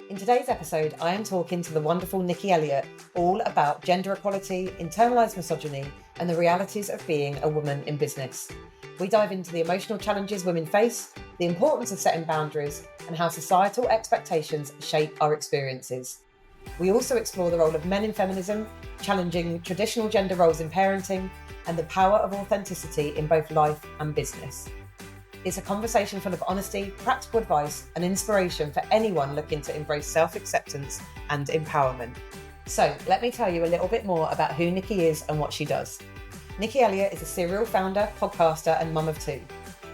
In today's episode, I am talking to the wonderful Nicky Elliott all about gender equality, internalised misogyny, and the realities of being a woman in business. We dive into the emotional challenges women face, the importance of setting boundaries, and how societal expectations shape our experiences. We also explore the role of men in feminism, challenging traditional gender roles in parenting, and the power of authenticity in both life and business. It's a conversation full of honesty, practical advice, and inspiration for anyone looking to embrace self-acceptance and empowerment. So let me tell you a little bit more about who Nicky is and what she does. Nicky Elliott is a serial founder, podcaster, and mum of two.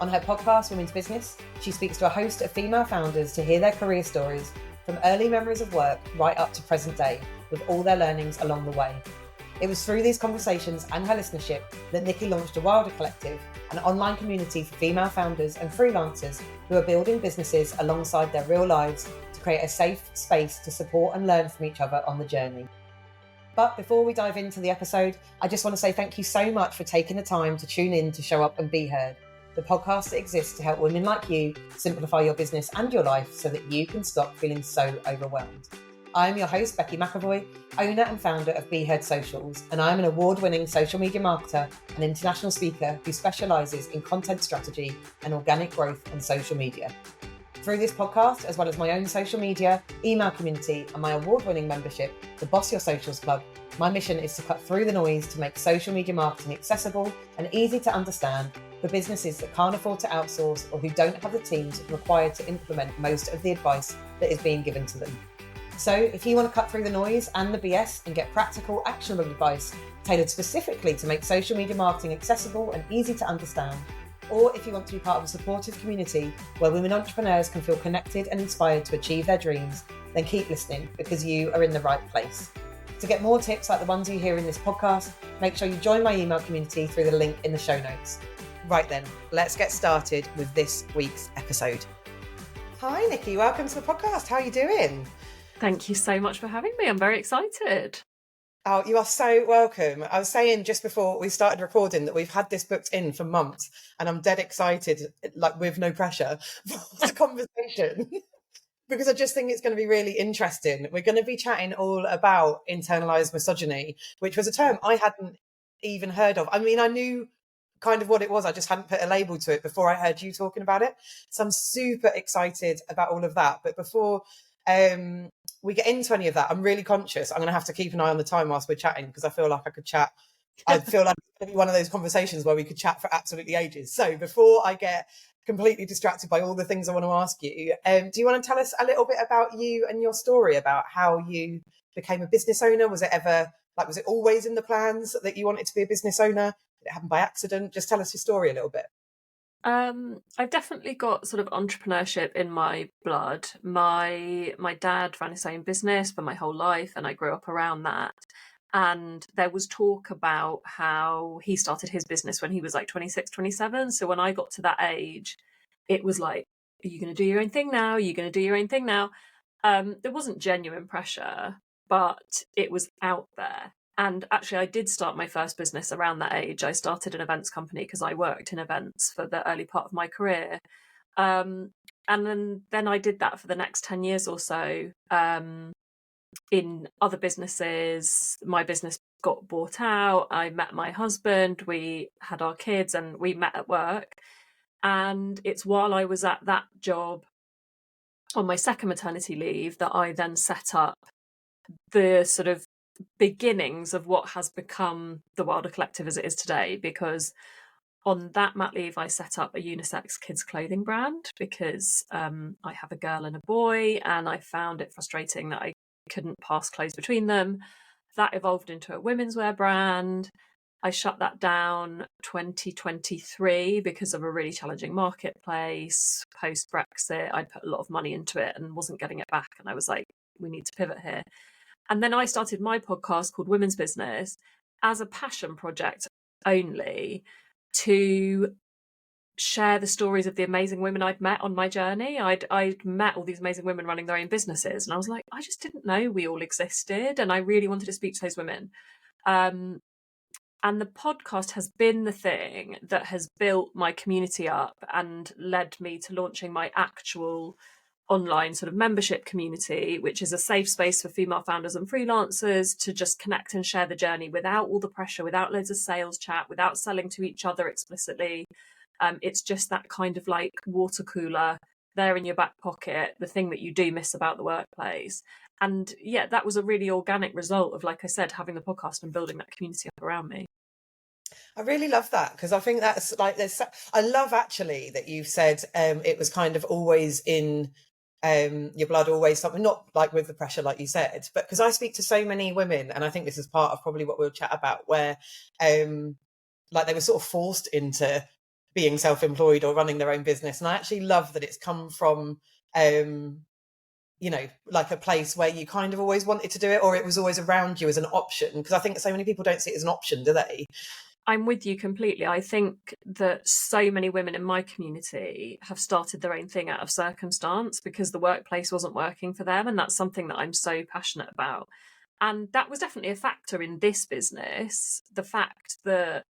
On her podcast, Women's Business, she speaks to a host of female founders to hear their career stories from early memories of work right up to present day, with all their learnings along the way. It was through these conversations and her listenership that Nicky launched a Wilder Collective, an online community for female founders and freelancers who are building businesses alongside their real lives to create a safe space to support and learn from each other on the journey. But before we dive into the episode, I just want to say thank you so much for taking the time to tune in to Show Up and Be Heard, the podcast that exists to help women like you simplify your business and your life so that you can stop feeling so overwhelmed. I'm your host, Becky McAvoy, owner and founder of Be Heard Socials, and I'm an award-winning social media marketer and international speaker who specialises in content strategy and organic growth on social media. Through this podcast, as well as my own social media, email community, and my award-winning membership, the Boss Your Socials Club, my mission is to cut through the noise to make social media marketing accessible and easy to understand for businesses that can't afford to outsource or who don't have the teams required to implement most of the advice that is being given to them. So if you want to cut through the noise and the BS and get practical, actionable advice tailored specifically to make social media marketing accessible and easy to understand, or if you want to be part of a supportive community where women entrepreneurs can feel connected and inspired to achieve their dreams, then keep listening because you are in the right place. To get more tips like the ones you hear in this podcast, make sure you join my email community through the link in the show notes. Right then, let's get started with this week's episode. Hi Nicky, welcome to the podcast. How are you doing? Thank you so much for having me. I'm very excited. Oh, you are so welcome. I was saying just before we started recording that we've had this booked in for months and I'm dead excited, like with no pressure, for the conversation because I just think it's going to be really interesting. We're going to be chatting all about internalised misogyny, which was a term I hadn't even heard of. I mean, I knew kind of what it was. I just hadn't put a label to it before I heard you talking about it. So I'm super excited about all of that. But before we get into any of that, I'm really conscious. I'm going to have to keep an eye on the time whilst we're chatting because I feel like I could chat. I feel like it's going to be one of those conversations where we could chat for absolutely ages. So before I get completely distracted by all the things I want to ask you, do you want to tell us a little bit about you and your story about how you became a business owner? Was it always in the plans that you wanted to be a business owner? Did it happen by accident? Just tell us your story a little bit. I've definitely got sort of entrepreneurship in my blood. My dad ran his own business for my whole life and I grew up around that. And there was talk about how he started his business when he was like 26, 27. So when I got to that age, it was like, are you going to do your own thing now? Are you going to do your own thing now? There wasn't genuine pressure, but it was out there. And actually, I did start my first business around that age. I started an events company because I worked in events for the early part of my career. And then I did that for the next 10 years or so in other businesses. My business got bought out. I met my husband. We had our kids and we met at work. And it's while I was at that job on my second maternity leave that I then set up the sort of beginnings of what has become the Wilder Collective as it is today, because on that mat leave I set up a unisex kids clothing brand because I have a girl and a boy and I found it frustrating that I couldn't pass clothes between them. That evolved into a women's wear brand. I shut that down 2023 because of a really challenging marketplace. Post Brexit, I'd put a lot of money into it and wasn't getting it back, and I was like, we need to pivot here. And then I started my podcast called Women's Business as a passion project only to share the stories of the amazing women I'd met on my journey. I'd met all these amazing women running their own businesses. And I was like, I just didn't know we all existed. And I really wanted to speak to those women. And the podcast has been the thing that has built my community up and led me to launching my actual online sort of membership community, which is a safe space for female founders and freelancers to just connect and share the journey without all the pressure, without loads of sales chat, without selling to each other explicitly. It's just that kind of like water cooler there in your back pocket, the thing that you do miss about the workplace. And yeah, that was a really organic result of, like I said, having the podcast and building that community up around me. I really love that, because I think that's like, I love actually that you've said it was kind of always in your blood, always something, not like with the pressure like you said, but because I speak to so many women, and I think this is part of probably what we'll chat about, where like they were sort of forced into being self-employed or running their own business. And I actually love that it's come from you know, like a place where you kind of always wanted to do it, or it was always around you as an option, because I think so many people don't see it as an option, do they? I'm with you completely. I think that so many women in my community have started their own thing out of circumstance because the workplace wasn't working for them. And that's something that I'm so passionate about. And that was definitely a factor in this business. The fact that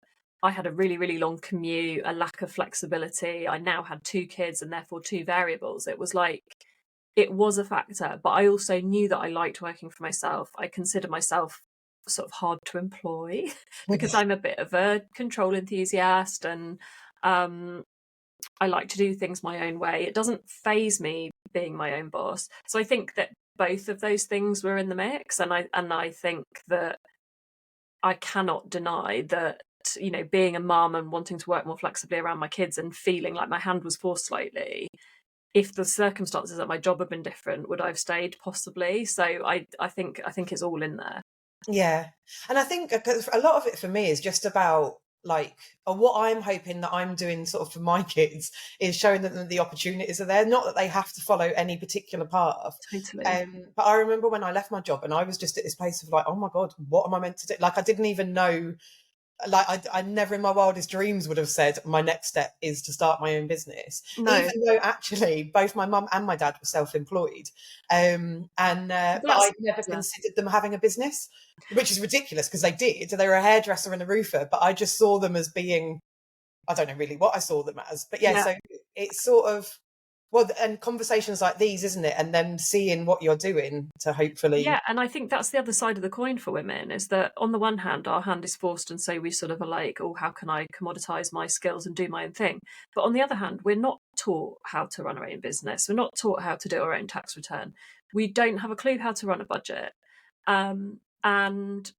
I had a really, really long commute, a lack of flexibility. I now had 2 kids and therefore 2 variables. It was like, it was a factor, but I also knew that I liked working for myself. I consider myself sort of hard to employ because I'm a bit of a control enthusiast, and I like to do things my own way. It doesn't faze me being my own boss. So I think that both of those things were in the mix, and I think that I cannot deny that, you know, being a mum and wanting to work more flexibly around my kids and feeling like my hand was forced slightly, if the circumstances at my job had been different, would I have stayed? Possibly. So I think it's all in there. Yeah. And I think a lot of it for me is just about like, or what I'm hoping that I'm doing sort of for my kids is showing them that the opportunities are there, not that they have to follow any particular path. Totally. But I remember when I left my job and I was just at this place of like, oh my God, what am I meant to do? Like, I didn't even know, like I never in my wildest dreams would have said my next step is to start my own business, No. even though actually both my mum and my dad were self-employed, but I never considered them having a business, which is ridiculous because they did. They were a hairdresser and a roofer, but I just saw them as being, I don't know really what I saw them as, but yeah. So it's sort of, well, and conversations like these, isn't it? And then seeing what you're doing to hopefully... Yeah, and I think that's the other side of the coin for women, is that on the one hand, our hand is forced, and so we sort of are like, oh, how can I commoditize my skills and do my own thing? But on the other hand, we're not taught how to run our own business. We're not taught how to do our own tax return. We don't have a clue how to run a budget. And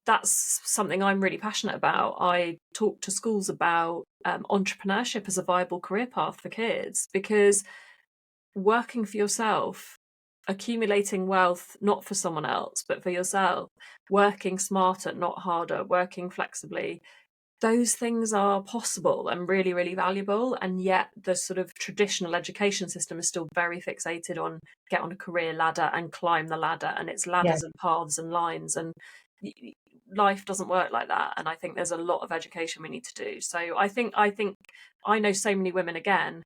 that's something I'm really passionate about. I talk to schools about entrepreneurship as a viable career path for kids, because working for yourself, accumulating wealth not for someone else but for yourself, working smarter not harder, working flexibly, those things are possible and really, really valuable. And yet the sort of traditional education system is still very fixated on get on a career ladder and climb the ladder, and it's ladders and paths and lines, and life doesn't work like that. And I think there's a lot of education we need to do. So I think I know so many women, again,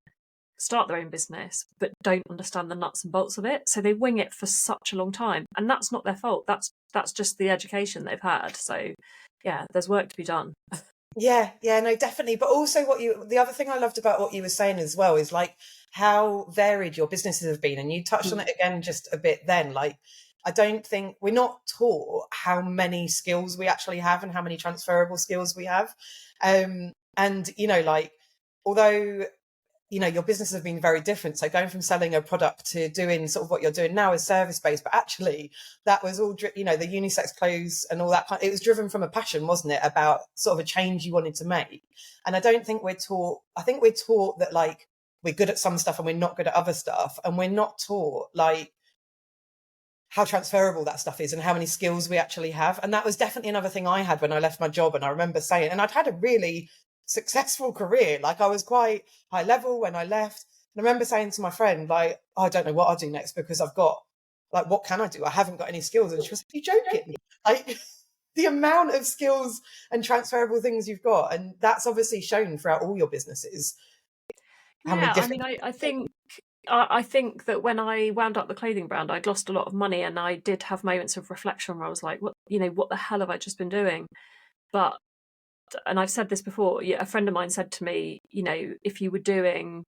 start their own business but don't understand the nuts and bolts of it, so they wing it for such a long time, and that's not their fault. That's just the education they've had. So yeah, there's work to be done. Yeah, no, definitely. But also the other thing I loved about what you were saying as well is like how varied your businesses have been. And you touched on it again just a bit then. Like, I don't think we're not taught how many skills we actually have and how many transferable skills we have. And, you know, like, although, you know, your businesses have been very different. So going from selling a product to doing sort of what you're doing now is service-based, but actually that was all, you know, the unisex clothes and all that it was driven from a passion, wasn't it? About sort of a change you wanted to make. And I don't think we're taught, I think we're taught that like we're good at some stuff and we're not good at other stuff. And we're not taught like how transferable that stuff is and how many skills we actually have. And that was definitely another thing I had when I left my job. And I remember saying, and I'd had a really successful career, like I was quite high level when I left, and I remember saying to my friend, like, oh, I don't know what I'll do next because I've got, like, what can I do? I haven't got any skills. And she was like, are you joking? Like, the amount of skills and transferable things you've got, and that's obviously shown throughout all your businesses. Yeah, I mean, I think that when I wound up the clothing brand, I'd lost a lot of money, and I did have moments of reflection where I was like, what the hell have I just been doing? But, and I've said this before, a friend of mine said to me, you know, if you were doing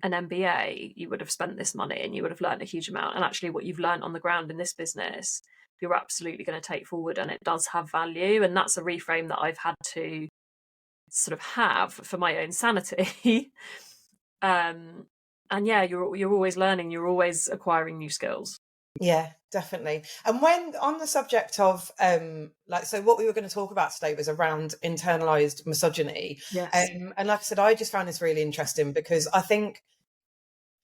an MBA, you would have spent this money and you would have learned a huge amount. And actually, what you've learned on the ground in this business, you're absolutely going to take forward, and it does have value. And that's a reframe that I've had to sort of have for my own sanity. And yeah, you're always learning, you're always acquiring new skills. Yeah, definitely. And when on the subject of so what we were going to talk about today was around internalized misogyny. Yes. And like I said, I just found this really interesting because I think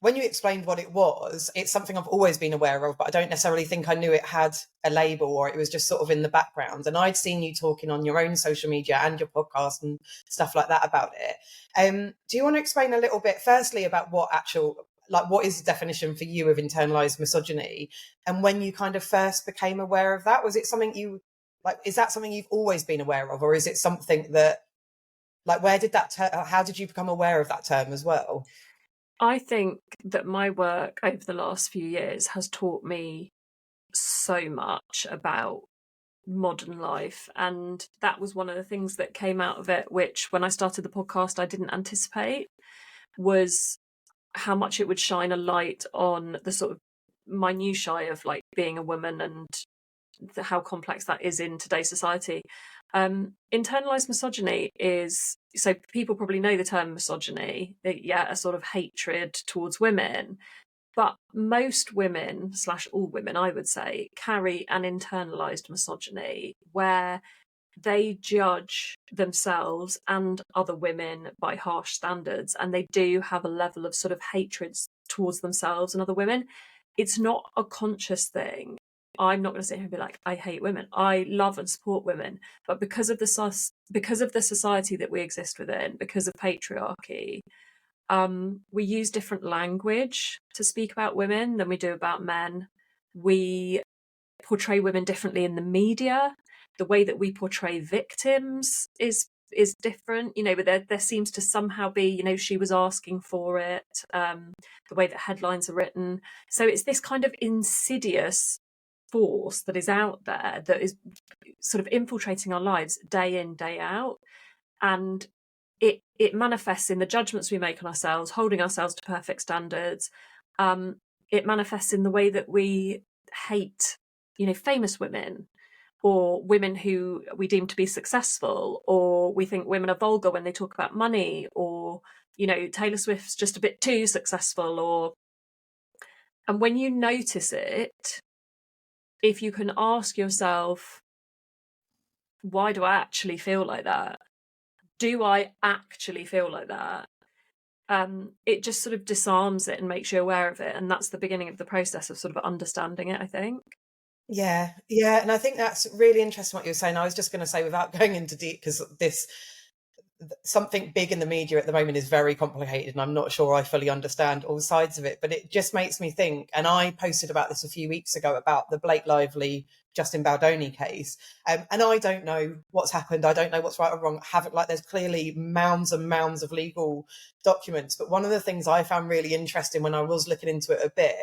when you explained what it was, it's something I've always been aware of, but I don't necessarily think I knew it had a label, or it was just sort of in the background. And I'd seen you talking on your own social media and your podcast and stuff like that about it. Do you want to explain a little bit, firstly, about what is the definition for you of internalized misogyny, and when you kind of first became aware of that? Was it something is that something you've always been aware of, or is it something that, where did that how did you become aware of that term as well? I think that my work over the last few years has taught me so much about modern life, and that was one of the things that came out of it, which when I started the podcast I didn't anticipate, was how much it would shine a light on the sort of minutiae of like being a woman and how complex that is in today's society. Internalized misogyny is, so people probably know the term misogyny, a sort of hatred towards women. But most women / all women, I would say, carry an internalized misogyny where they judge themselves and other women by harsh standards, and they do have a level of sort of hatred towards themselves and other women. It's not a conscious thing. I'm not going to sit here and be like, I hate women. I love and support women, but because of the society that we exist within, because of patriarchy, we use different language to speak about women than we do about men. We portray women differently in the media. The way that we portray victims is different, but there seems to somehow be, she was asking for it, the way that headlines are written. So it's this kind of insidious force that is out there that is sort of infiltrating our lives day in, day out. And it manifests in the judgments we make on ourselves, holding ourselves to perfect standards. It manifests in the way that we hate, famous women, or women who we deem to be successful, or we think women are vulgar when they talk about money, or, Taylor Swift's just a bit too successful, and when you notice it, if you can ask yourself, why do I actually feel like that? Do I actually feel like that? It just sort of disarms it and makes you aware of it. And that's the beginning of the process of sort of understanding it, I think. Yeah. And I think that's really interesting what you're saying. I was just going to say, without going into deep, because something big in the media at the moment is very complicated, and I'm not sure I fully understand all sides of it, but it just makes me think. And I posted about this a few weeks ago about the Blake Lively Justin Baldoni case, and I don't know what's happened. I don't know what's right or wrong. There's clearly mounds and mounds of legal documents, but one of the things I found really interesting when I was looking into it a bit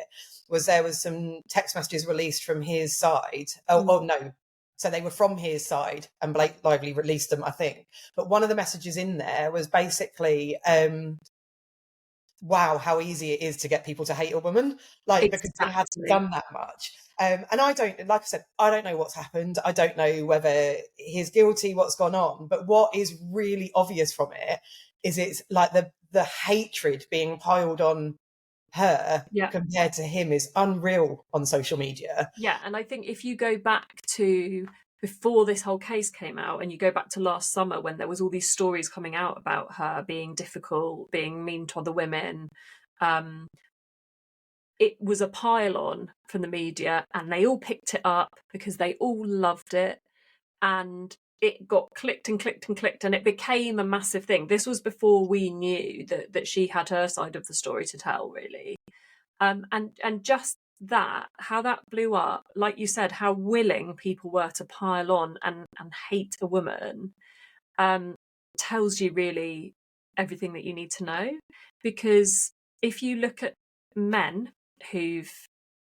was there was some text messages released from his side. Oh no, so they were from his side, and Blake Lively released them, I think. But one of the messages in there was basically, wow, how easy it is to get people to hate a woman, because they hadn't done that much. And I don't, like I said, I don't know what's happened. I don't know whether he's guilty, what's gone on. But what is really obvious from it is it's like the hatred being piled on her compared to him is unreal on social media. Yeah, and I think if you go back to before this whole case came out, and you go back to last summer when there was all these stories coming out about her being difficult, being mean to other women, it was a pile-on from the media, and they all picked it up because they all loved it, and it got clicked and clicked and clicked, and it became a massive thing. This was before we knew that she had her side of the story to tell, really. And just that, how that blew up, like you said, how willing people were to pile on and hate a woman, tells you really everything that you need to know. Because if you look at men who've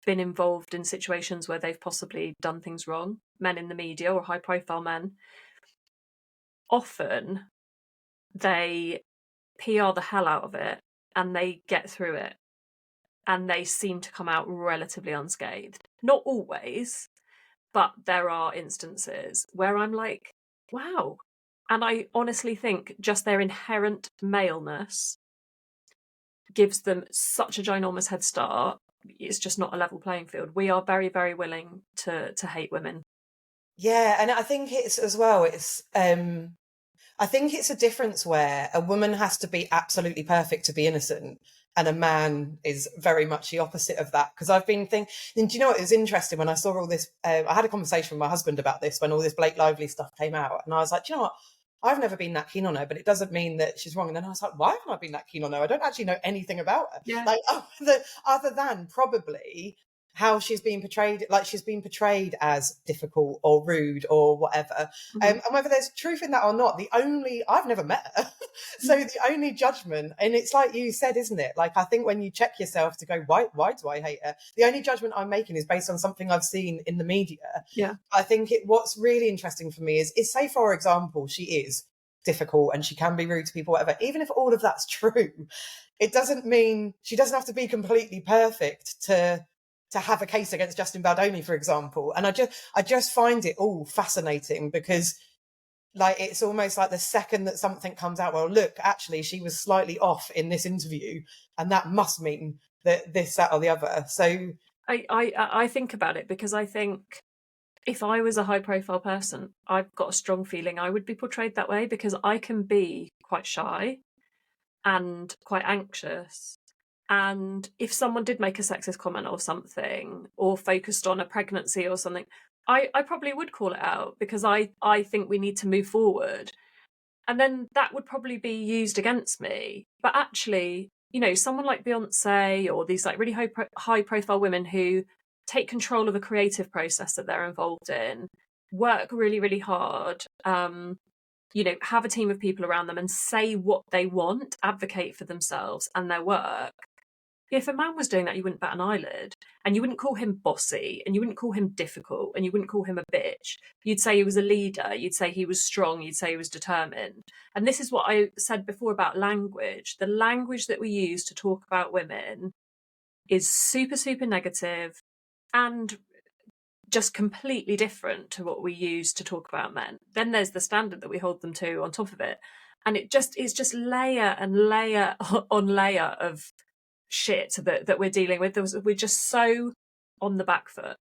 been involved in situations where they've possibly done things wrong, men in the media or high profile men, often they PR the hell out of it, and they get through it and they seem to come out relatively unscathed. Not always, but there are instances where I'm like, wow. And I honestly think just their inherent maleness gives them such a ginormous head start. It's just not a level playing field. We are very, very willing to hate women. Yeah, and I think it's as well, I think it's a difference where a woman has to be absolutely perfect to be innocent, and a man is very much the opposite of that. Because I've been thinking, and do you know what? It was interesting when I saw all this. I had a conversation with my husband about this when all this Blake Lively stuff came out, and I was like, do you know what? I've never been that keen on her, but it doesn't mean that she's wrong. And then I was like, why haven't I been that keen on her? I don't actually know anything about her. Yeah. Like, other than probably how she's been portrayed, like she's been portrayed as difficult or rude or whatever. And whether there's truth in that or not, I've never met her. So the only judgment, and it's like you said, isn't it? Like, I think when you check yourself to go, why do I hate her? The only judgment I'm making is based on something I've seen in the media. Yeah. I think what's really interesting for me is say, for example, she is difficult and she can be rude to people, whatever. Even if all of that's true, it doesn't mean she doesn't have to be completely perfect to have a case against Justin Baldoni, for example. And I just find it all fascinating because, like, it's almost like the second that something comes out, well, look, actually, she was slightly off in this interview, and that must mean that this, that, or the other. So I think about it because I think if I was a high profile person, I've got a strong feeling I would be portrayed that way because I can be quite shy and quite anxious. And if someone did make a sexist comment or something, or focused on a pregnancy or something, I probably would call it out because I think we need to move forward. And then that would probably be used against me. But actually, you know, someone like Beyonce or these like really high profile women who take control of a creative process that they're involved in, work really, really hard, you know, have a team of people around them and say what they want, advocate for themselves and their work. If a man was doing that, you wouldn't bat an eyelid, and you wouldn't call him bossy, and you wouldn't call him difficult, and you wouldn't call him a bitch. You'd say he was a leader, you'd say he was strong, you'd say he was determined. And this is what I said before about language. The language that we use to talk about women is super, super negative and just completely different to what we use to talk about men. Then there's the standard that we hold them to on top of it. And it's just layer and layer on layer of shit that we're dealing with. We're just so on the back foot.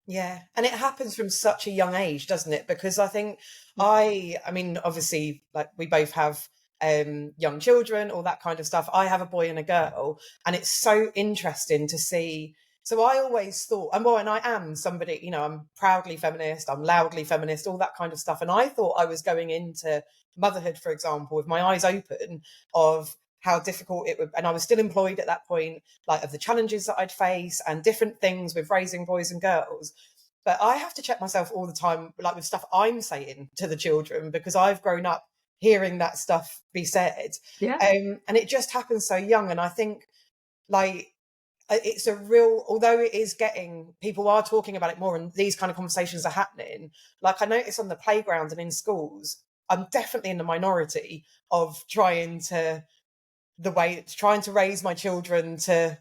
Yeah, and it happens from such a young age, doesn't it? Because I think I mean, obviously, like, we both have young children, all that kind of stuff. I have a boy and a girl, and it's so interesting to see. So I always thought, and I am somebody, you know, I'm proudly feminist, I'm loudly feminist, all that kind of stuff. And I thought I was going into motherhood, for example, with my eyes open of how difficult it would, and I was still employed at that point, like, of the challenges that I'd face and different things with raising boys and girls. But I have to check myself all the time, like, with stuff I'm saying to the children, because I've grown up hearing that stuff be said. Yeah. And it just happens so young. And I think, like, it's a real, although it is getting, people are talking about it more and these kind of conversations are happening. Like, I notice on the playground and in schools, I'm definitely in the minority of trying to raise my children to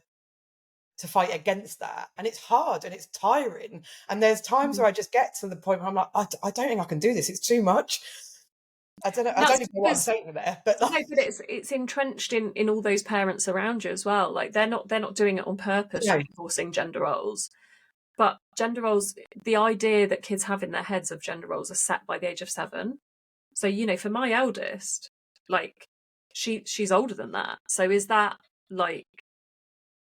fight against that. And it's hard and it's tiring. And there's times where I just get to the point where I'm like, I don't think I can do this. It's too much. I don't know. I don't even know what I'm saying there, but no, but it's entrenched in all those parents around you as well. Like, they're not doing it on purpose, no. reinforcing gender roles. But gender roles, the idea that kids have in their heads of gender roles are set by the age of 7. So, you know, for my eldest, like, she's older than that. So is that, like,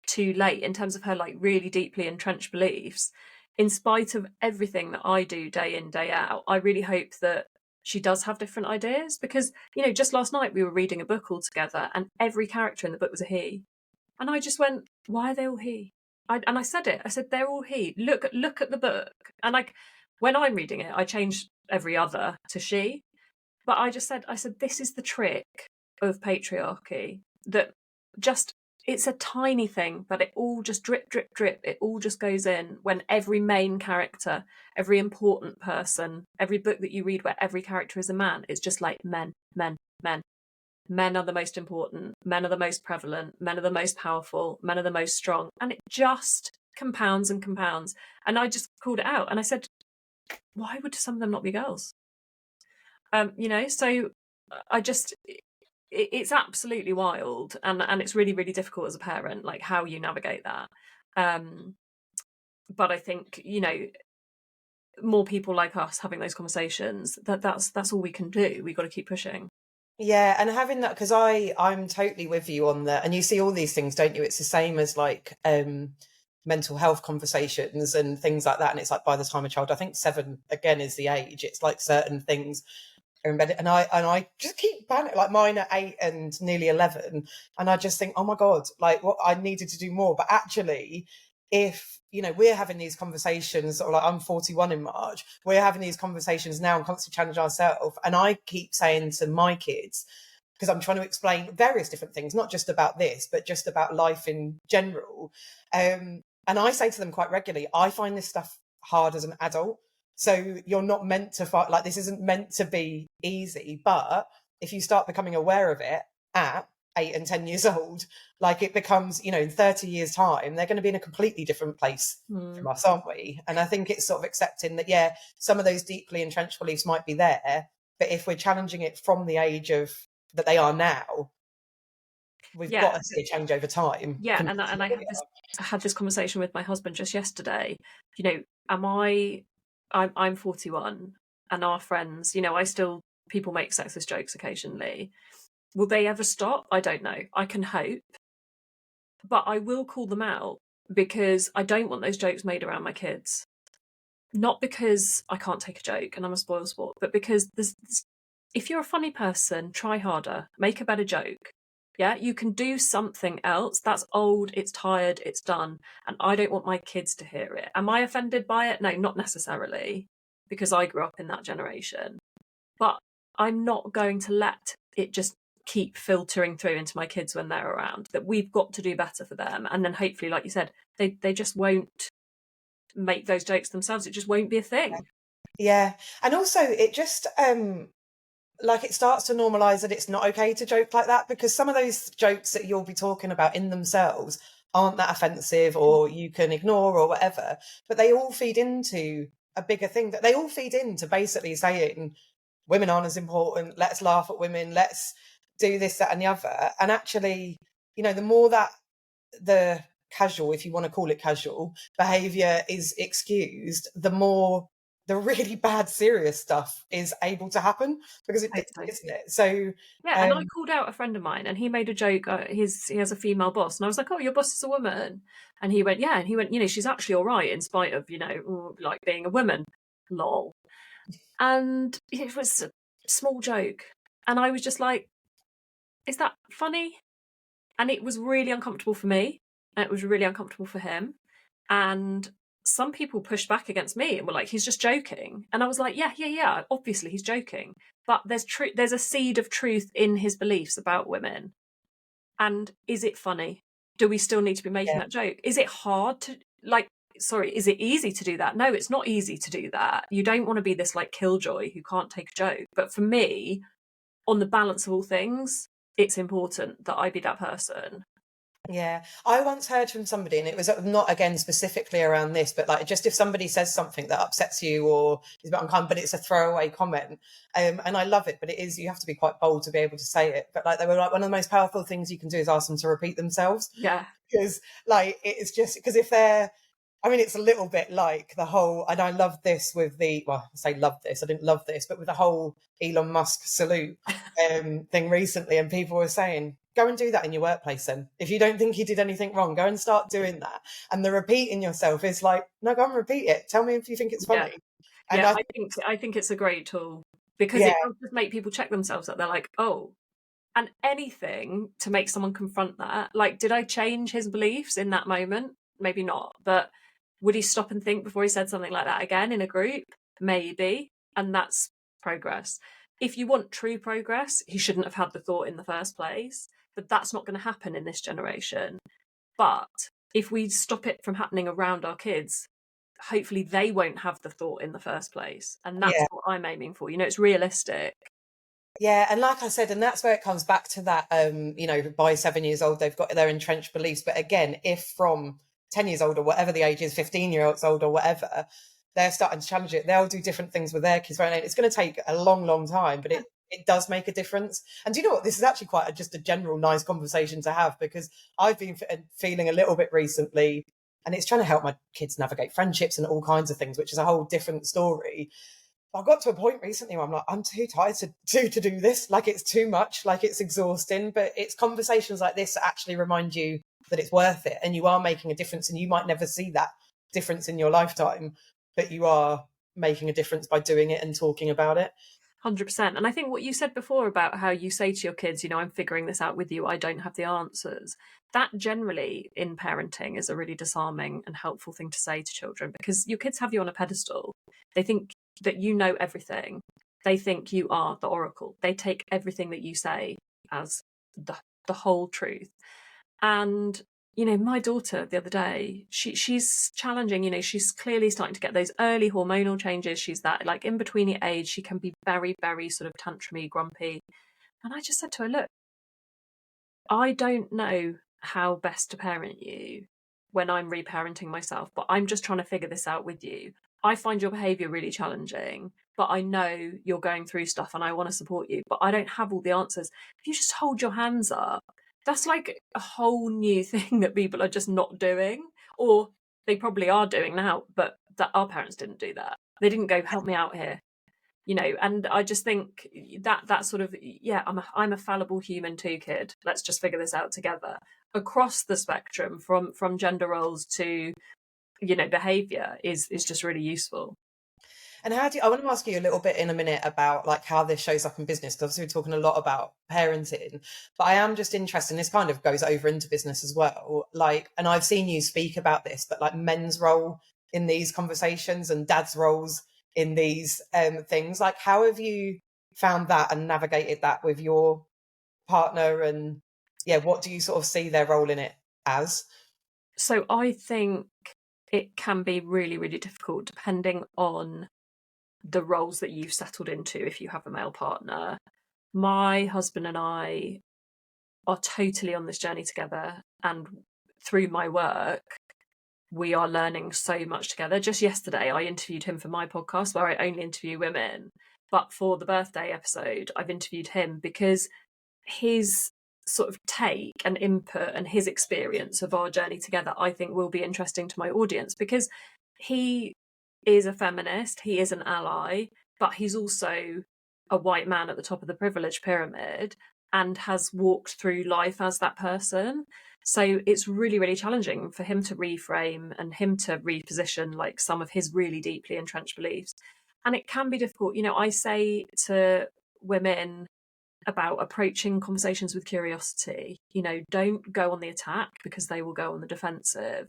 too late in terms of her, like, really deeply entrenched beliefs? In spite of everything that I do day in, day out, I really hope that she does have different ideas, because, you know, just last night we were reading a book all together and every character in the book was a he. And I just went, why are they all he? And I said it. I said, they're all he. Look at the book. And, like, when I'm reading it, I change every other to she. But I said, this is the trick of patriarchy, that just, it's a tiny thing, but it all just drip, drip, drip. It all just goes in when every main character, every important person, every book that you read where every character is a man, it's just like men, men, men. men are the most important, men are the most prevalent, men are the most powerful, men are the most strong. And it just compounds and compounds. And I just called it out and I said, why would some of them not be girls? So I just, it's absolutely wild. And it's really, really difficult as a parent, like how you navigate that. But I think, more people like us having those conversations, that's all we can do. We've got to keep pushing. Yeah, and having that, because I'm totally with you on that. And you see all these things, don't you? It's the same as like mental health conversations and things like that. And it's like by the time a child, I think 7 again is the age. It's like certain things are embedded, and I just keep banning, like mine are 8 and nearly 11, and I just think, oh my god, like what I needed to do more. But actually, if we're having these conversations, or like I'm 41 in March, we're having these conversations now and constantly challenge ourselves. And I keep saying to my kids, because I'm trying to explain various different things, not just about this, but just about life in general. And I say to them quite regularly, I find this stuff hard as an adult. So you're not meant to fight, like this isn't meant to be easy. But if you start becoming aware of it at 8 and 10 years old, like it becomes, in 30 years time, they're going to be in a completely different place from us, aren't we? And I think it's sort of accepting that, yeah, some of those deeply entrenched beliefs might be there, but if we're challenging it from the age of that they are now, we've got to see a change over time. Yeah, and I had this conversation with my husband just yesterday. I'm 41, and our friends, people make sexist jokes occasionally. Will they ever stop? I don't know. I can hope. But I will call them out because I don't want those jokes made around my kids. Not because I can't take a joke and I'm a spoilsport, but because if you're a funny person, try harder, make a better joke. Yeah, you can do something else. That's old, it's tired, it's done. And I don't want my kids to hear it. Am I offended by it? No, not necessarily, because I grew up in that generation. But I'm not going to let it just keep filtering through into my kids when they're around. That we've got to do better for them. And then hopefully, like you said, they just won't make those jokes themselves. It just won't be a thing. Yeah. And also it just like it starts to normalize that it's not okay to joke like that, because some of those jokes that you'll be talking about in themselves aren't that offensive, or you can ignore or whatever, but they all feed into a bigger thing, that they all feed into basically saying women aren't as important, let's laugh at women, let's do this, that and the other. And actually, the more that the casual, if you want to call it casual, behavior is excused, the more the really bad serious stuff is able to happen, because isn't it? So yeah, and I called out a friend of mine and he made a joke. He has a female boss, and I was like, oh, your boss is a woman? And he went, yeah. And he went, she's actually all right in spite of like being a woman, lol. And it was a small joke, and I was just like, is that funny? And it was really uncomfortable for me, and it was really uncomfortable for him. And some people pushed back against me and were like, he's just joking. And I was like, yeah, obviously he's joking. But there's a seed of truth in his beliefs about women. And is it funny? Do we still need to be making that joke? Is it hard to, is it easy to do that? No, it's not easy to do that. You don't want to be this like killjoy who can't take a joke. But for me, on the balance of all things, it's important that I be that person. Yeah, I once heard from somebody, and it was not again specifically around this, but like just if somebody says something that upsets you or is a bit unkind, but it's a throwaway comment, and I love it, but it is, you have to be quite bold to be able to say it. But like they were like, one of the most powerful things you can do is ask them to repeat themselves. Yeah, because like it's just because if they're, I mean, it's a little bit like the whole, and I love this with I say love this, I didn't love this, but with the whole Elon Musk salute thing recently, and people were saying, go and do that in your workplace then. If you don't think he did anything wrong, go and start doing that. And the repeating yourself is like, no, go and repeat it. Tell me if you think it's funny. Yeah, and I think it's a great tool, because it does just make people check themselves, that they're like, oh, and anything to make someone confront that. Like, did I change his beliefs in that moment? Maybe not, but would he stop and think before he said something like that again in a group? Maybe. And that's progress. If you want true progress, he shouldn't have had the thought in the first place. But that's not going to happen in this generation. But if we stop it from happening around our kids, hopefully they won't have the thought in the first place. And that's what I'm aiming for. It's realistic. Yeah, and like I said, and that's where it comes back to that, by 7 years old, they've got their entrenched beliefs. But again, if from 10 years old or whatever the age is, 15-year-olds old or whatever, they're starting to challenge it, they'll do different things with their kids. Right? And it's going to take a long, long time, but it does make a difference. And do you know what? This is actually quite just a general nice conversation to have, because I've been feeling a little bit recently, and it's trying to help my kids navigate friendships and all kinds of things, which is a whole different story. I got to a point recently where I'm like, I'm too tired to do this. Like, it's too much, like it's exhausting. But it's conversations like this that actually remind you that it's worth it and you are making a difference. And you might never see that difference in your lifetime, but you are making a difference by doing it and talking about it. 100%. And I think what you said before about how you say to your kids, I'm figuring this out with you, I don't have the answers. That generally in parenting is a really disarming and helpful thing to say to children, because your kids have you on a pedestal. They think that you know everything. They think you are the oracle. They take everything that you say as the whole truth. And my daughter the other day, she's challenging, she's clearly starting to get those early hormonal changes. She's that like in between age, she can be very, very sort of tantrumy, grumpy. And I just said to her, look, I don't know how best to parent you when I'm reparenting myself, but I'm just trying to figure this out with you. I find your behavior really challenging, but I know you're going through stuff and I want to support you, but I don't have all the answers. If you just hold your hands up, that's like a whole new thing that people are just not doing, or they probably are doing now, but that our parents didn't do that. They didn't go, help me out here. And I just think that sort of, yeah, I'm a fallible human too, kid. Let's just figure this out together across the spectrum from gender roles to, behavior is just really useful. And I want to ask you a little bit in a minute about like how this shows up in business, because obviously we're talking a lot about parenting, but I am just interested, and this kind of goes over into business as well. Like, and I've seen you speak about this, but like men's role in these conversations and dad's roles in these things, like how have you found that and navigated that with your partner? And yeah, what do you sort of see their role in it as? So I think it can be really, really difficult depending on the roles that you've settled into if you have a male partner. My husband and I are totally on this journey together, and through my work we are learning so much together. Just yesterday I interviewed him for my podcast, where I only interview women, but for the birthday episode I've interviewed him because his sort of take and input and his experience of our journey together I think will be interesting to my audience, because he is a feminist, he is an ally, but he's also a white man at the top of the privilege pyramid and has walked through life as that person. So it's really, really challenging for him to reframe and him to reposition like some of his really deeply entrenched beliefs. And it can be difficult. I say to women about approaching conversations with curiosity, don't go on the attack because they will go on the defensive.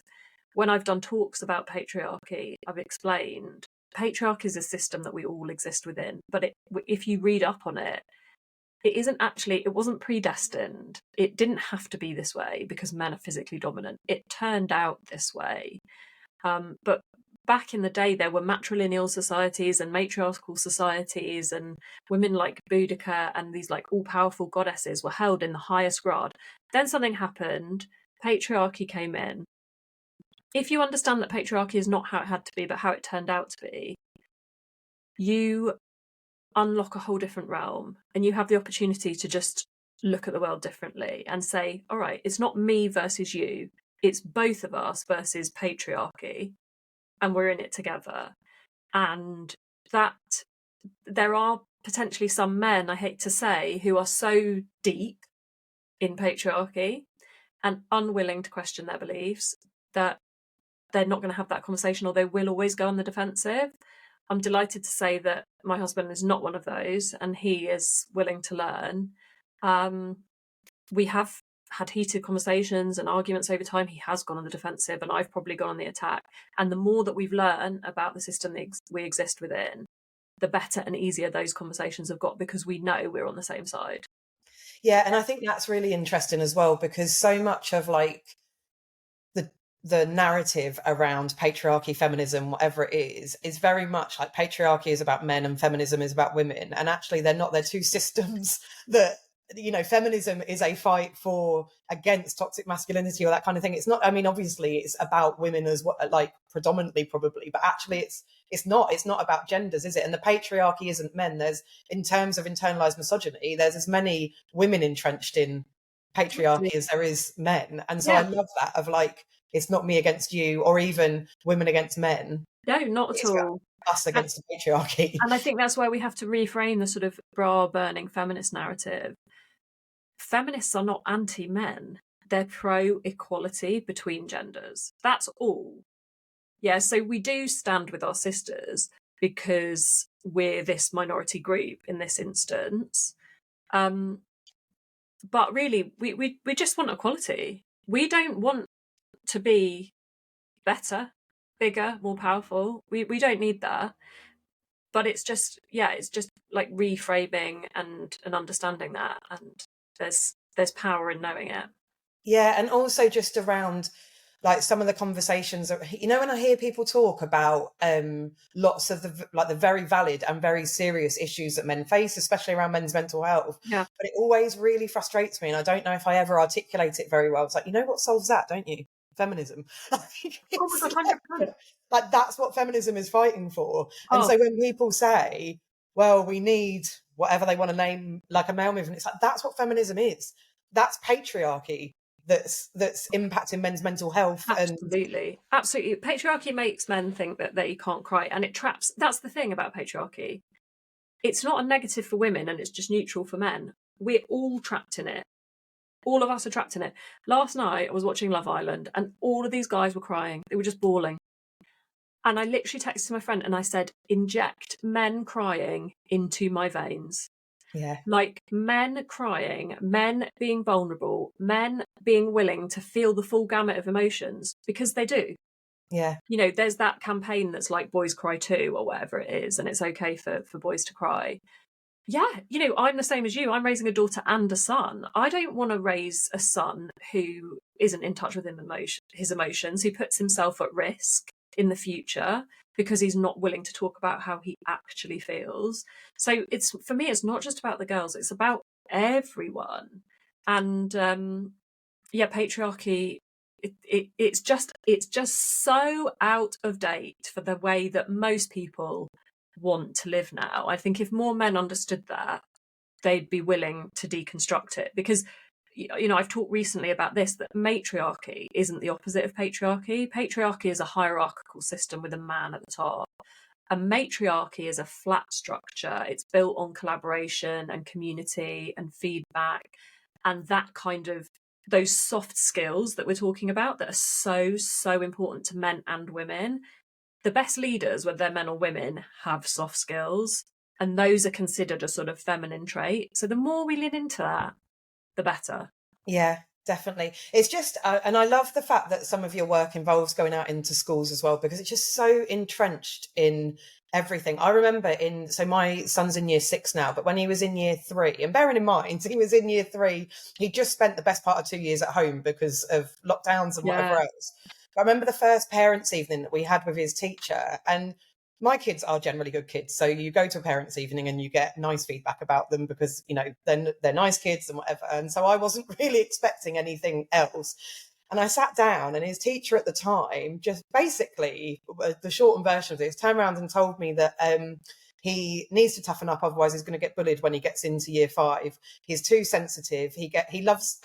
When I've done talks about patriarchy, I've explained patriarchy is a system that we all exist within, but if you read up on it, it wasn't predestined. It didn't have to be this way because men are physically dominant. It turned out this way. But back in the day, there were matrilineal societies and matriarchal societies, and women like Boudica and these like all-powerful goddesses were held in the highest regard. Then something happened. Patriarchy came in. If you understand that patriarchy is not how it had to be, but how it turned out to be, you unlock a whole different realm and you have the opportunity to just look at the world differently and say, all right, it's not me versus you, it's both of us versus patriarchy, and we're in it together. And that there are potentially some men, I hate to say, who are so deep in patriarchy and unwilling to question their beliefs that they're not going to have that conversation, or they will always go on the defensive. I'm delighted to say that my husband is not one of those, and he is willing to learn. We have had heated conversations and arguments over time. He has gone on the defensive, and I've probably gone on the attack. And the more that we've learned about the system that we exist within, the better and easier those conversations have got, because we know we're on the same side. Yeah, and I think that's really interesting as well, because so much of like the narrative around patriarchy, feminism, whatever it is very much like patriarchy is about men and feminism is about women. And actually they're not, they're two systems that, you know, feminism is a fight for against toxic masculinity or that kind of thing. It's not, I mean, obviously it's about women as what, like predominantly probably, but actually it's not about genders, is it? And the patriarchy isn't men. There's, in terms of internalized misogyny, there's as many women entrenched in patriarchy as there is men. And so I love that of like, it's not me against you or even women against men. No, not at all. Us against the patriarchy. And I think that's where we have to reframe the sort of bra burning feminist narrative. Feminists are not anti-men. They're pro-equality between genders. That's all. Yeah, so we do stand with our sisters because we're this minority group in this instance. But really, we just want equality. We don't want to be better, bigger, more powerful. We don't need that. But it's just like reframing and understanding that, and there's power in knowing it. Yeah, and also just around like some of the conversations that, you know, when I hear people talk about lots of the very valid and very serious issues that men face, especially around men's mental health. Yeah. But it always really frustrates me, and I don't know if I ever articulate it very well. It's like, you know what solves that, don't you? Feminism. Oh my God, 100%. Like that's what feminism is fighting for. And so when people say, well, we need whatever they want to name like a male movement, it's like, that's what feminism is. That's patriarchy that's impacting men's mental health. Absolutely. Patriarchy makes men think that they can't cry, and it traps. That's the thing about patriarchy. It's not a negative for women and it's just neutral for men. We're all trapped in it. All of us are trapped in it. Last night I was watching Love Island and all of these guys were crying. They were just bawling. And I literally texted my friend and I said, inject men crying into my veins. Yeah. Like men crying, men being vulnerable, men being willing to feel the full gamut of emotions, because they do. Yeah. You know, there's that campaign that's like Boys Cry Too or whatever it is, and it's okay for boys to cry. Yeah, you know, I'm the same as you. I'm raising a daughter and a son. I don't want to raise a son who isn't in touch with his emotions, who puts himself at risk in the future because he's not willing to talk about how he actually feels. So it's, for me, it's not just about the girls, it's about everyone. And patriarchy, it's just so out of date for the way that most people want to live now. I think if more men understood that, they'd be willing to deconstruct it. Because, you know, I've talked recently about this, that matriarchy isn't the opposite of patriarchy. Patriarchy is a hierarchical system with a man at the top. And matriarchy is a flat structure. It's built on collaboration and community and feedback, and that kind of, those soft skills that we're talking about that are so important to men and women. The best leaders, whether they're men or women, have soft skills, and those are considered a sort of feminine trait. So the more we lean into that, the better. Yeah, definitely. It's just, and I love the fact that some of your work involves going out into schools as well, because it's just so entrenched in everything. I remember so my son's in year 6 now, but when he was in year 3, and bearing in mind he was in year 3, he just spent the best part of 2 years at home because of lockdowns and whatever else. I remember the first parents' evening that we had with his teacher, and my kids are generally good kids. So you go to a parents' evening and you get nice feedback about them because, you know, they're nice kids and whatever. And so I wasn't really expecting anything else. And I sat down, and his teacher at the time, just basically, the shortened version of this, turned around and told me that he needs to toughen up, otherwise he's going to get bullied when he gets into year 5. He's too sensitive. He loves,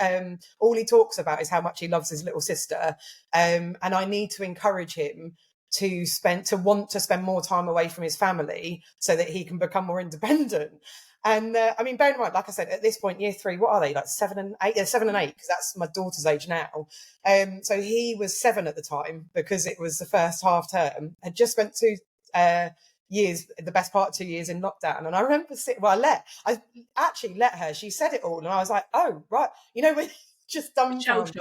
all he talks about is how much he loves his little sister. And I need to encourage him to want to spend more time away from his family so that he can become more independent. And I mean, bear in mind, like I said, at this point, year 3, what are they, like 7 and 8? Yeah, 7 and 8, because that's my daughter's age now. So he was 7 at the time because it was the first half term. Had just spent 2 years, the best part of 2 years in lockdown. And I remember I actually let her. She said it all, and I was like, oh right, you know, we're just dumbfounded.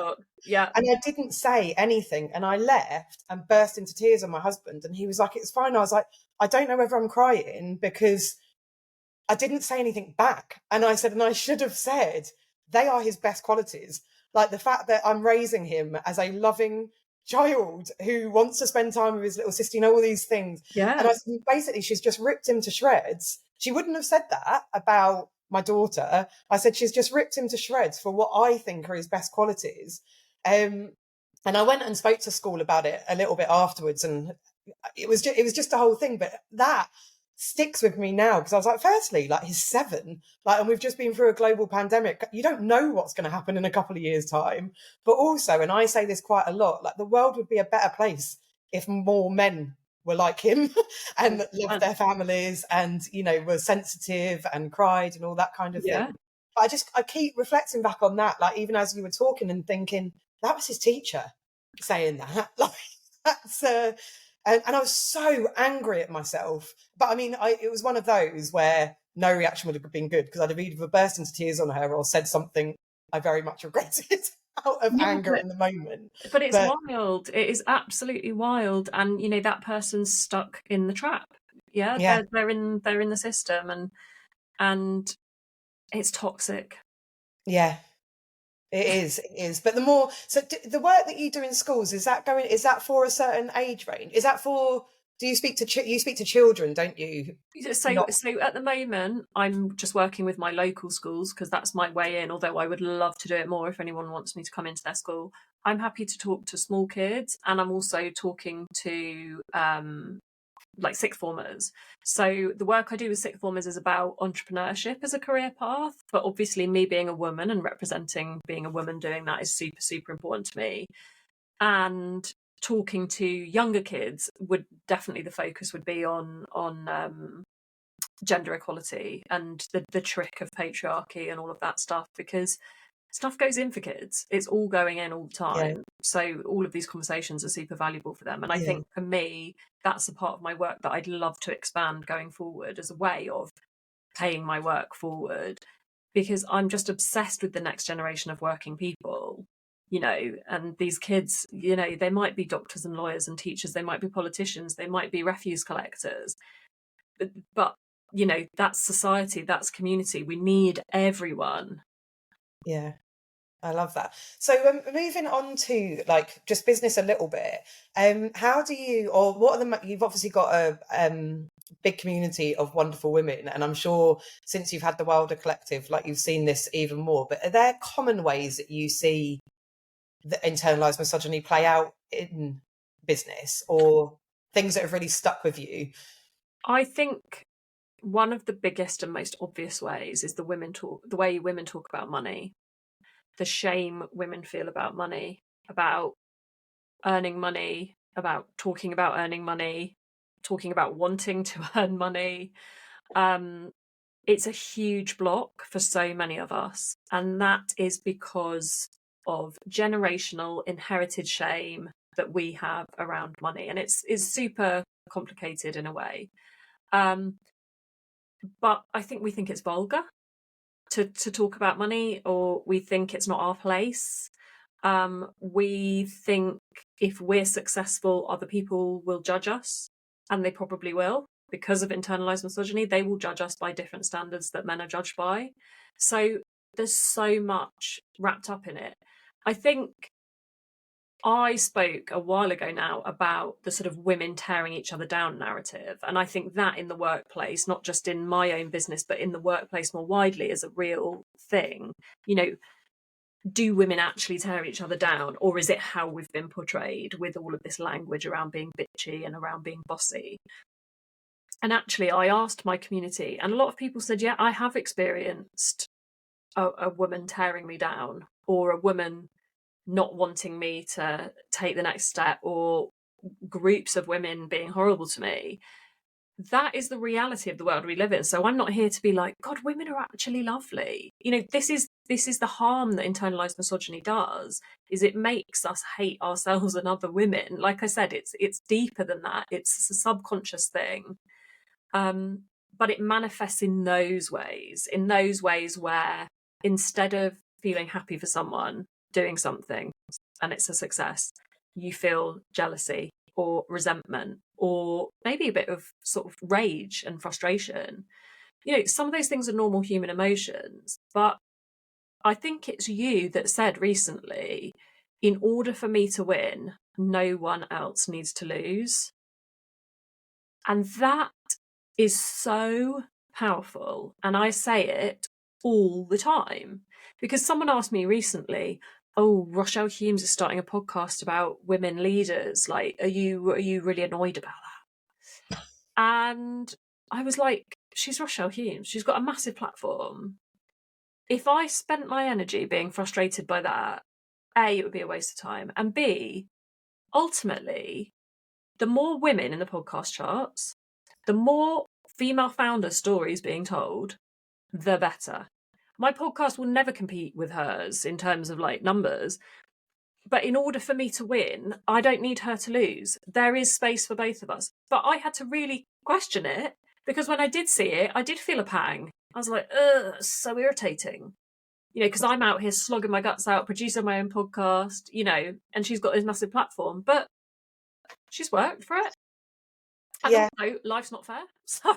Yeah. And I didn't say anything, and I left and burst into tears on my husband, and he was like, it's fine. I was like, I don't know whether I'm crying because I didn't say anything back. And I said, and I should have said, they are his best qualities. Like the fact that I'm raising him as a loving, child who wants to spend time with his little sister, you know, all these things. Yeah. And I said, basically, she's just ripped him to shreds. She wouldn't have said that about my daughter. I said, she's just ripped him to shreds for what I think are his best qualities. And I went and spoke to school about it a little bit afterwards, and it was just a whole thing. But that sticks with me now, because I was like, firstly, like, he's 7, like, and we've just been through a global pandemic. You don't know what's going to happen in a couple of years' time. But also, and I say this quite a lot, like, the world would be a better place if more men were like him and loved their families and, you know, were sensitive and cried and all that kind of thing. But I keep reflecting back on that, like, even as you were talking, and thinking, that was his teacher saying that. Like, that's and I was so angry at myself. But I mean, it was one of those where no reaction would have been good, because I'd have either burst into tears on her or said something I very much regretted out of anger in the moment. But it's wild. It is absolutely wild. And, you know, that person's stuck in the trap. Yeah. They're in the system, and it's toxic. Yeah. It is. But the more, so the work that you do in schools, is that for a certain age range? Is that for, do you speak to children, don't you? So at the moment, I'm just working with my local schools, because that's my way in, although I would love to do it more if anyone wants me to come into their school. I'm happy to talk to small kids, and I'm also talking to like sixth formers. So the work I do with sixth formers is about entrepreneurship as a career path. But obviously, me being a woman and representing being a woman doing that is super, super important to me. And talking to younger kids would definitely, the focus would be on gender equality and the trick of patriarchy and all of that stuff, because stuff goes in for kids. It's all going in all the time. Yeah. So all of these conversations are super valuable for them. And I think for me, that's a part of my work that I'd love to expand going forward, as a way of paying my work forward, because I'm just obsessed with the next generation of working people, you know, and these kids, you know, they might be doctors and lawyers and teachers, they might be politicians, they might be refuse collectors, but you know, that's society, that's community. We need everyone. Yeah, I love that. So moving on to like just business a little bit, how do you, or what are you've obviously got a big community of wonderful women, and I'm sure since you've had the Wilder Collective, like, you've seen this even more, but are there common ways that you see the internalised misogyny play out in business, or things that have really stuck with you? I think one of the biggest and most obvious ways is the way women talk about money, the shame women feel about money, about earning money, about talking about earning money, talking about wanting to earn money. It's a huge block for so many of us. And that is because of generational inherited shame that we have around money. And it's super complicated in a way. But I think we think it's vulgar to talk about money, or we think it's not our place. We think if we're successful, other people will judge us, and they probably will, because of internalized misogyny. They will judge us by different standards that men are judged by. So there's so much wrapped up in it. I think I spoke a while ago now about the sort of women tearing each other down narrative. And I think that in the workplace, not just in my own business, but in the workplace more widely, is a real thing. You know, do women actually tear each other down, or is it how we've been portrayed with all of this language around being bitchy and around being bossy? And actually, I asked my community, and a lot of people said, yeah, I have experienced a woman tearing me down, or a woman not wanting me to take the next step, or groups of women being horrible to me. That is the reality of the world we live in. So I'm not here to be like, God, women are actually lovely. You know, this is the harm that internalized misogyny does, is it makes us hate ourselves and other women. Like I said, it's deeper than that. It's a subconscious thing. But it manifests in those ways where instead of feeling happy for someone doing something and it's a success, you feel jealousy or resentment, or maybe a bit of sort of rage and frustration. You know, some of those things are normal human emotions, but I think it's you that said recently, in order for me to win, no one else needs to lose. And that is so powerful. And I say it all the time because someone asked me recently, oh, Rochelle Humes is starting a podcast about women leaders. Like, are you really annoyed about that? And I was like, she's Rochelle Humes. She's got a massive platform. If I spent my energy being frustrated by that, A, it would be a waste of time. And B, ultimately, the more women in the podcast charts, the more female founder stories being told, the better. My podcast will never compete with hers in terms of like numbers. But in order for me to win, I don't need her to lose. There is space for both of us. But I had to really question it because when I did see it, I did feel a pang. I was like, ugh, so irritating. You know, because I'm out here slogging my guts out, producing my own podcast, you know, and she's got this massive platform, but she's worked for it. And also, life's not fair. So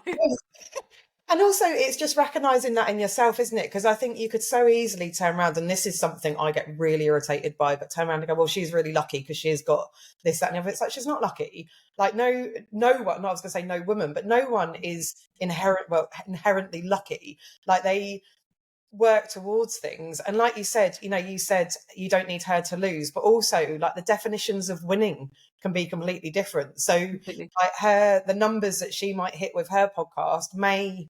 And also, it's just recognizing that in yourself, isn't it? Because I think you could so easily turn around, and this is something I get really irritated by, but turn around and go, well, she's really lucky because she's got this, that, and the other. It's like, she's not lucky. Like, no one, I was going to say no woman, but no one is inherently lucky. Like, they work towards things. And like you said, you said you don't need her to lose, but also like the definitions of winning can be completely different. So completely. like the numbers that she might hit with her podcast may,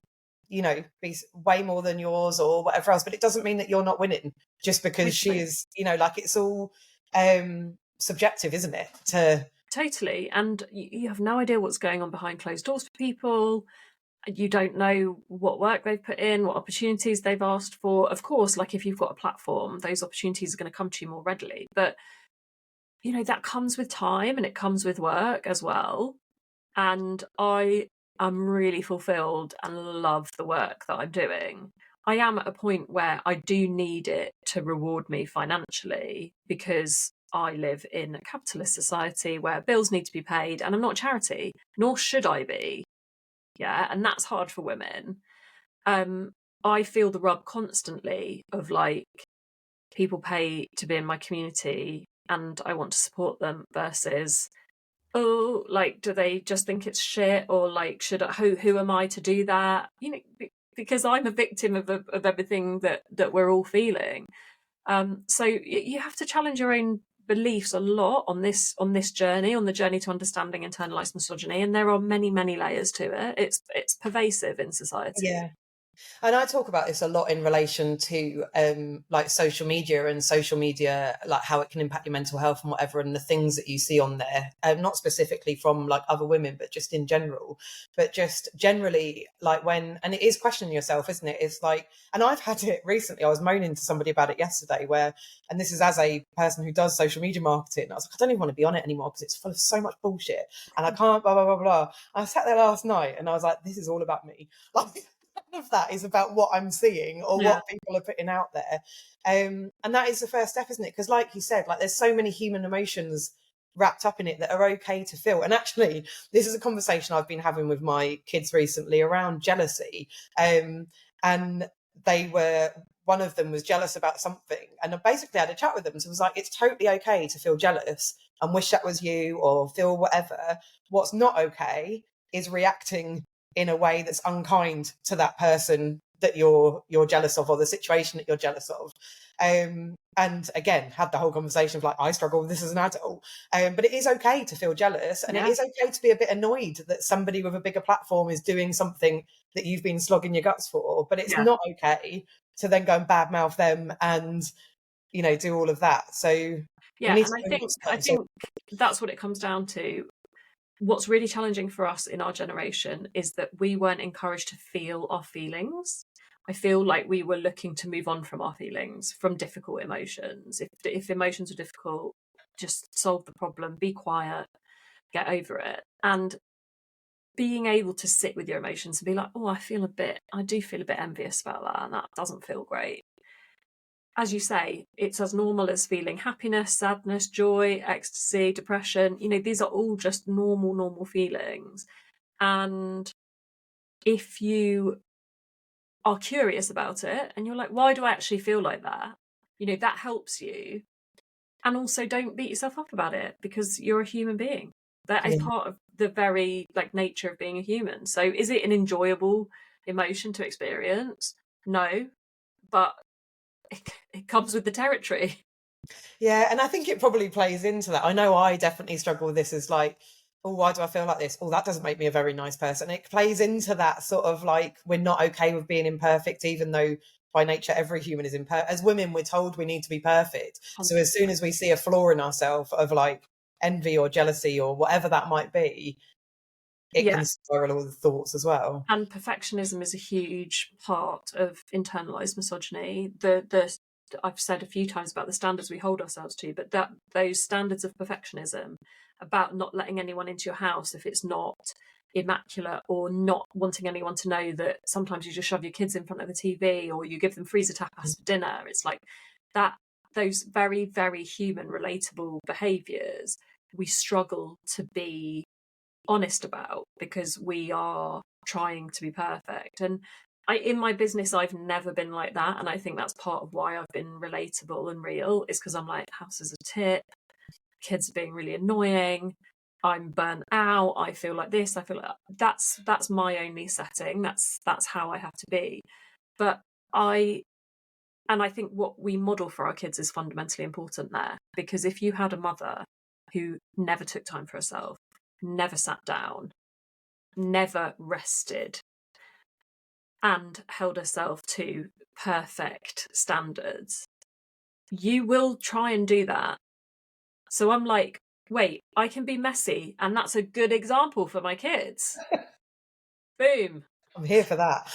be way more than yours or whatever else, but it doesn't mean that you're not winning just because she is, like it's all subjective, isn't it? Totally. And you have no idea what's going on behind closed doors for people. You don't know what work they've put in, what opportunities they've asked for. Of course, like if you've got a platform, those opportunities are going to come to you more readily. But, that comes with time and it comes with work as well. And I am really fulfilled and love the work that I'm doing. I am at a point where I do need it to reward me financially because I live in a capitalist society where bills need to be paid and I'm not a charity, nor should I be. Yeah, and that's hard for women. I feel the rub constantly of like people pay to be in my community and I want to support them versus, oh, like, do they just think it's shit or like, who am I to do that? Because I'm a victim of everything that we're all feeling. So you have to challenge your own beliefs a lot on this journey, on the journey to understanding internalized misogyny, and there are many layers to it. It's pervasive in society. Yeah. And I talk about this a lot in relation to like social media, like how it can impact your mental health and whatever, and the things that you see on there, not specifically from like other women, but just in general, but just generally like and it is questioning yourself, isn't it? It's like, and I've had it recently. I was moaning to somebody about it yesterday and this is as a person who does social media marketing, I was like, I don't even want to be on it anymore because it's full of so much bullshit and I can't blah, blah, blah, blah. I sat there last night and I was like, this is all about me. Like, none of that is about what I'm seeing or what people are putting out there. And that is the first step, isn't it? Because like you said, like there's so many human emotions wrapped up in it that are okay to feel. And actually, this is a conversation I've been having with my kids recently around jealousy. And one of them was jealous about something. And I basically had a chat with them. So it was like, it's totally okay to feel jealous and wish that was you or feel whatever. What's not okay is reacting in a way that's unkind to that person that you're jealous of or the situation that you're jealous of. And again, had the whole conversation of like, I struggle with this as an adult. But it is okay to feel jealous and it is okay to be a bit annoyed that somebody with a bigger platform is doing something that you've been slogging your guts for. But it's not okay to then go and badmouth them and, do all of that. So and I think that's what it comes down to. What's really challenging for us in our generation is that we weren't encouraged to feel our feelings. I feel like we were looking to move on from our feelings, from difficult emotions. If emotions are difficult, just solve the problem, be quiet, get over it. And being able to sit with your emotions and be like, oh, I do feel a bit envious about that, and that doesn't feel great. As you say, it's as normal as feeling happiness, sadness, joy, ecstasy, depression. These are all just normal feelings. And if you are curious about it and you're like, why do I actually feel like that? That helps you And also don't beat yourself up about it, because you're a human being. That is Yeah. part of the very nature of being a human. So is it an enjoyable emotion to experience? No, but it comes with the territory. Yeah, and I think it probably plays into that. I know I definitely struggle with this as like, oh, why do I feel like this? Oh, that doesn't make me a very nice person. It plays into that sort of like, we're not okay with being imperfect, even though by nature every human is imperfect. As women, we're told we need to be perfect. So as soon as we see a flaw in ourselves of like envy or jealousy or whatever that might be, it Yeah. can spiral all the thoughts as well. And perfectionism is a huge part of internalized misogyny. I've said a few times about the standards we hold ourselves to, but that those standards of perfectionism about not letting anyone into your house if it's not immaculate, or not wanting anyone to know that sometimes you just shove your kids in front of the TV or you give them freezer tapas for dinner. It's like that, those very, very human, relatable behaviors we struggle to be honest about, because we are trying to be perfect. And in my business, I've never been like that, and I think that's part of why I've been relatable and real, is because I'm like, house is a tip, kids are being really annoying, I'm burnt out, I feel like this, I feel like that's my only setting, that's how I have to be. But I think what we model for our kids is fundamentally important there, because if you had a mother who never took time for herself, never sat down, never rested, and held herself to perfect standards, you will try and do that. So I'm like, wait, I can be messy, and that's a good example for my kids. Boom. I'm here for that.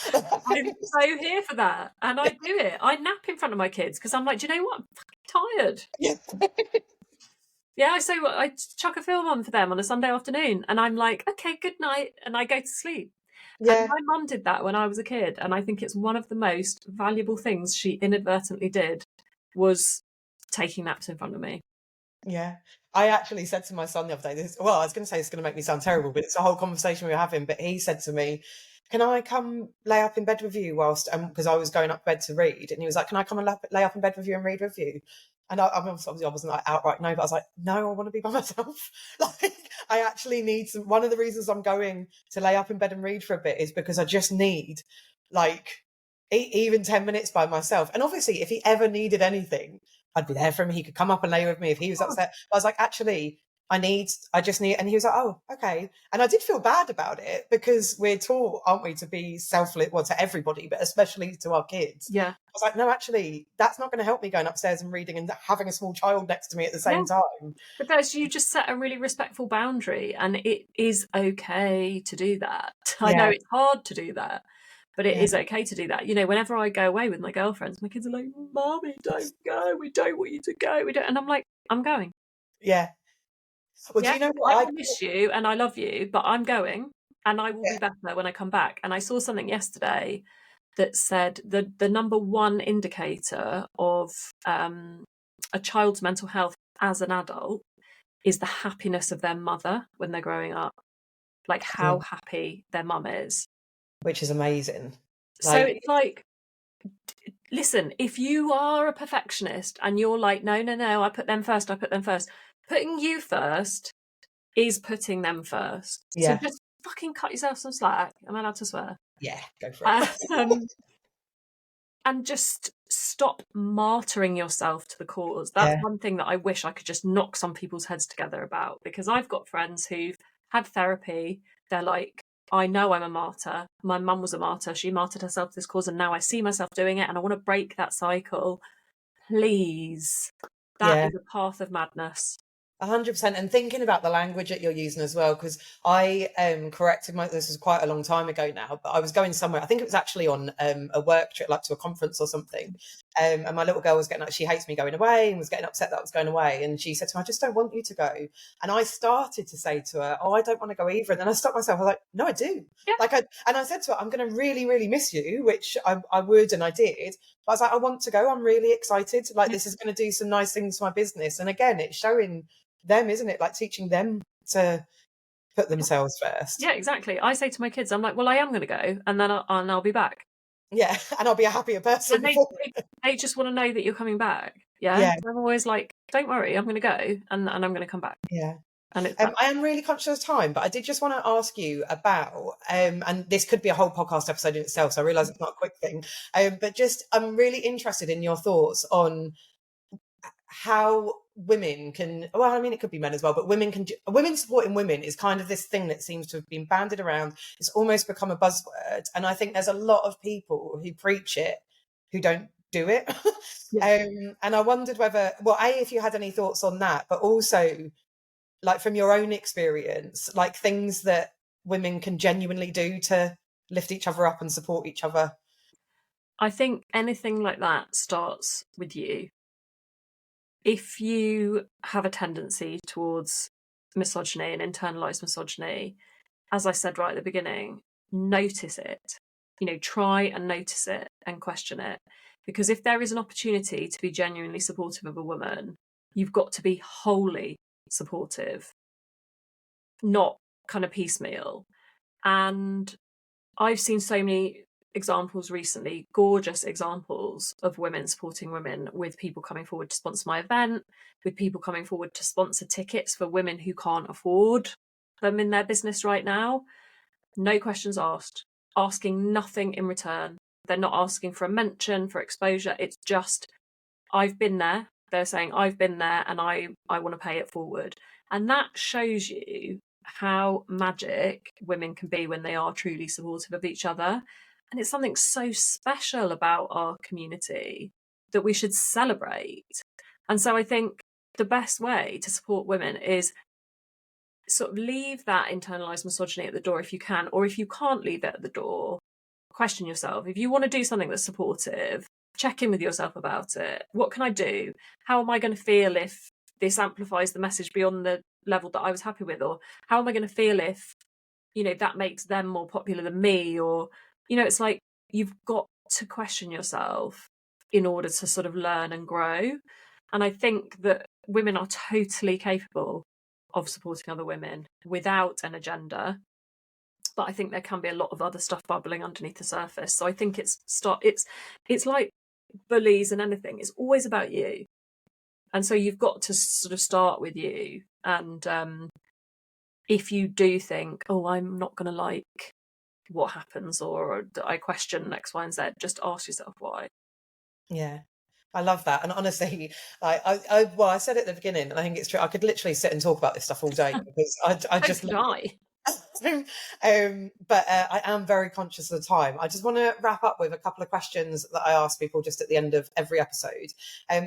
I'm so here for that. And I do it. I nap in front of my kids because I'm like, do you know what? I'm fucking tired. Yeah. Yeah, so I chuck a film on for them on a Sunday afternoon, and I'm like, okay, good night, and I go to sleep. And Yeah. my mum did that when I was a kid, and I think it's one of the most valuable things she inadvertently did, was taking naps in front of me. Yeah. I actually said to my son the other day, I was going to say it's going to make me sound terrible, but it's a whole conversation we were having. But he said to me, can I come lay up in bed with you whilst, because I was going up to bed to read. And he was like, can I come and lay up in bed with you and read with you? And obviously I wasn't like outright no, but I was like, no, I want to be by myself. Like, I actually need one of the reasons I'm going to lay up in bed and read for a bit is because I just need like even 10 minutes by myself. And obviously if he ever needed anything, I'd be there for him. He could come up and lay with me if he was upset. I was like, actually, I just need, and he was like, oh, okay. And I did feel bad about it, because we're taught, aren't we, to be selfless, well, to everybody, but especially to our kids. Yeah. I was like, no, actually, that's not going to help me going upstairs and reading and having a small child next to me at the same time. But you just set a really respectful boundary, and it is okay to do that. I know it's hard to do that, but it is okay to do that. You know, whenever I go away with my girlfriends, my kids are like, Mommy, don't go. We don't want you to go. We don't. And I'm like, I'm going. Yeah. Well, do you know what? I miss you and I love you, but I'm going, and I will be better when I come back. And I saw something yesterday that said the number one indicator of a child's mental health as an adult is the happiness of their mother when they're growing up, like how happy their mum is. Which is amazing. So it's like, listen, if you are a perfectionist and you're like, no, I put them first, putting you first is putting them first. Yeah. So just fucking cut yourself some slack. Am I allowed to swear? Yeah, go for it. And just stop martyring yourself to the cause. That's one thing that I wish I could just knock some people's heads together about, because I've got friends who've had therapy. They're like, I know I'm a martyr. My mum was a martyr. She martyred herself to this cause, and now I see myself doing it, and I want to break that cycle. Please. That is a path of madness. 100%. And thinking about the language that you're using as well, because I corrected this was quite a long time ago now, but I was going somewhere, I think it was actually on a work trip, like to a conference or something, and my little girl was getting, she hates me going away and was getting upset that I was going away, and she said to me, I just don't want you to go. And I started to say to her, oh, I don't want to go either, and then I stopped myself. I was like, no, I do. And I said to her, I'm going to really, really miss you, which I would, and I did. But I was like, I want to go, I'm really excited, like this is going to do some nice things for my business. And again, it's showing them, isn't it, like teaching them to put themselves first. Yeah, exactly. I say to my kids, I'm like, well, I am going to go, and then I'll be back. Yeah, and I'll be a happier person. And they just want to know that you're coming back. Yeah. Yeah. I'm always like, don't worry, I'm going to go and I'm going to come back. Yeah. And it's that. I am really conscious of time, but I did just want to ask you about, and this could be a whole podcast episode in itself, so I realise it's not a quick thing, but just I'm really interested in your thoughts on how women can, well, I mean, it could be men as well, but women supporting women is kind of this thing that seems to have been bandied around. It's almost become a buzzword. And I think there's a lot of people who preach it who don't do it. Yeah. And I wondered whether, well, A, if you had any thoughts on that, but also like from your own experience, like things that women can genuinely do to lift each other up and support each other. I think anything like that starts with you. If you have a tendency towards misogyny and internalized misogyny, as I said right at the beginning, notice it. Try and notice it and question it. Because if there is an opportunity to be genuinely supportive of a woman, you've got to be wholly supportive, not kind of piecemeal. And I've seen so many examples recently, gorgeous examples of women supporting women, with people coming forward to sponsor my event, with people coming forward to sponsor tickets for women who can't afford them in their business right now. No questions asked, asking nothing in return. They're not asking for a mention, for exposure. It's just, I've been there. They're saying, I've been there and I want to pay it forward. And that shows you how magic women can be when they are truly supportive of each other. And it's something so special about our community that we should celebrate. And so I think the best way to support women is sort of leave that internalized misogyny at the door if you can, or if you can't leave it at the door, question yourself. If you want to do something that's supportive, check in with yourself about it. What can I do? How am I going to feel if this amplifies the message beyond the level that I was happy with? Or how am I going to feel if, that makes them more popular than me? Or, it's like you've got to question yourself in order to sort of learn and grow. And I think that women are totally capable of supporting other women without an agenda. But I think there can be a lot of other stuff bubbling underneath the surface. So I think it's like bullies and anything. It's always about you. And so you've got to sort of start with you. And if you do think, oh, I'm not going to like what happens, or I question X, Y, and Z, just ask yourself why. Yeah. I love that. And honestly, I said it at the beginning, and I think it's true. I could literally sit and talk about this stuff all day because I just Could I? But I am very conscious of the time. I just want to wrap up with a couple of questions that I ask people just at the end of every episode.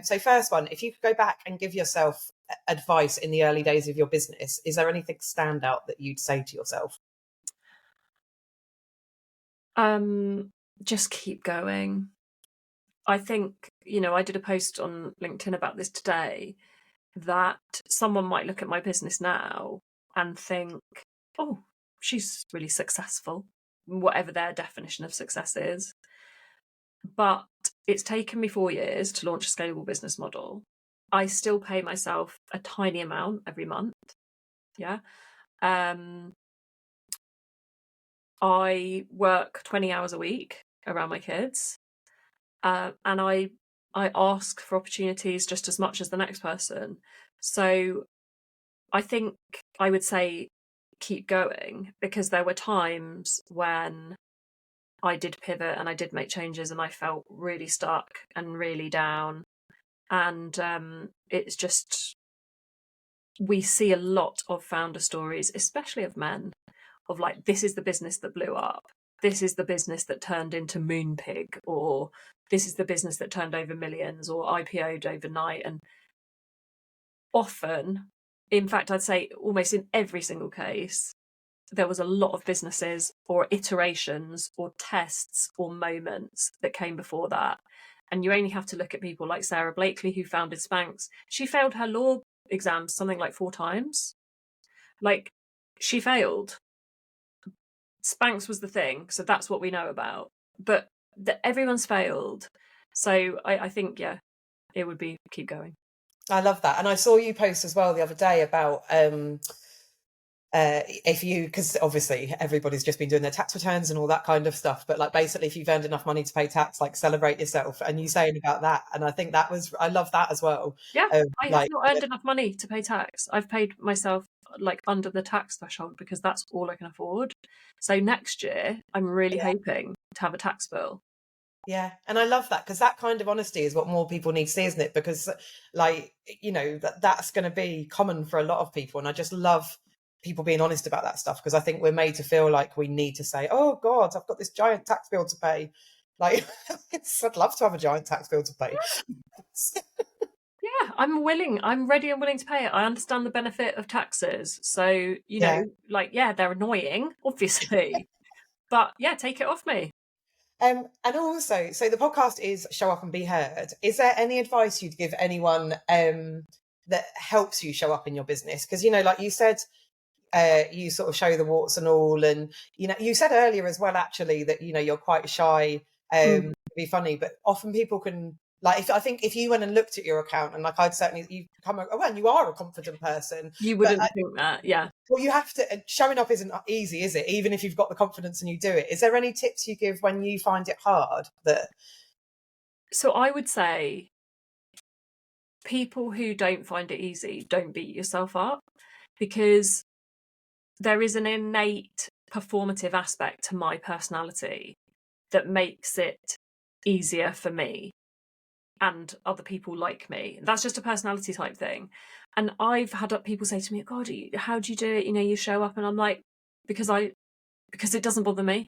So first one, if you could go back and give yourself advice in the early days of your business, is there anything standout that you'd say to yourself? Just keep going. I think, I did a post on LinkedIn about this today, that someone might look at my business now and think, oh, she's really successful, whatever their definition of success is. But it's taken me 4 years to launch a scalable business model. I still pay myself a tiny amount every month. Yeah. I work 20 hours a week around my kids. And I ask for opportunities just as much as the next person. So I think I would say keep going, because there were times when I did pivot and I did make changes and I felt really stuck and really down. And it's just, we see a lot of founder stories, especially of men, of like, this is the business that blew up. This is the business that turned into Moonpig, or this is the business that turned over millions or IPO'd overnight. And often, in fact, I'd say almost in every single case, there was a lot of businesses or iterations or tests or moments that came before that. And you only have to look at people like Sarah Blakely, who founded Spanx. She failed her law exams something like 4 times. Like, she failed. Spanx was the thing, so that's what we know about. But everyone's failed. So I think, yeah, it would be keep going. I love that. And I saw you post as well the other day about if you, because obviously everybody's just been doing their tax returns and all that kind of stuff, but like basically if you've earned enough money to pay tax, like celebrate yourself. And you saying about that, and I think I love that as well. Yeah, I have Like, not earned enough money to pay tax. I've paid myself like under the tax threshold because that's all I can afford. So next year, I'm really hoping to have a tax bill. yeah, and I love that, because that kind of honesty is what more people need to see, isn't it? Because like, you know, that's going to be common for a lot of people, and I just love people being honest about that stuff, because I think we're made to feel like we need to say, oh God, I've got this giant tax bill to pay. Like, I'd love to have a giant tax bill to pay. Yeah, I'm willing. I'm ready and willing to pay it. I understand the benefit of taxes. So, you know, Yeah. like, yeah, they're annoying, obviously. But yeah, take it off me. And also, so the podcast is Show Up and Be Heard. Is there any advice you'd give anyone that helps you show up in your business? Because, you know, like you said, you sort of show the warts and all, and you know, you said earlier as well actually that, you know, you're quite shy, to be funny, but often people can, like, if I think if you went and looked at your account, and like I'd certainly, you come, oh, and you are a confident person, You but wouldn't think that, yeah. well, you have to, showing up isn't easy, is it? Even if you've got the confidence and you do it, is there any tips you give when you find it hard? That So I would say people who don't find it easy, don't beat yourself up, because there is an innate performative aspect to my personality that makes it easier for me and other people like me. That's just a personality type thing. And I've had people say to me, God, how do you do it? You know, you show up, and I'm like, because it doesn't bother me.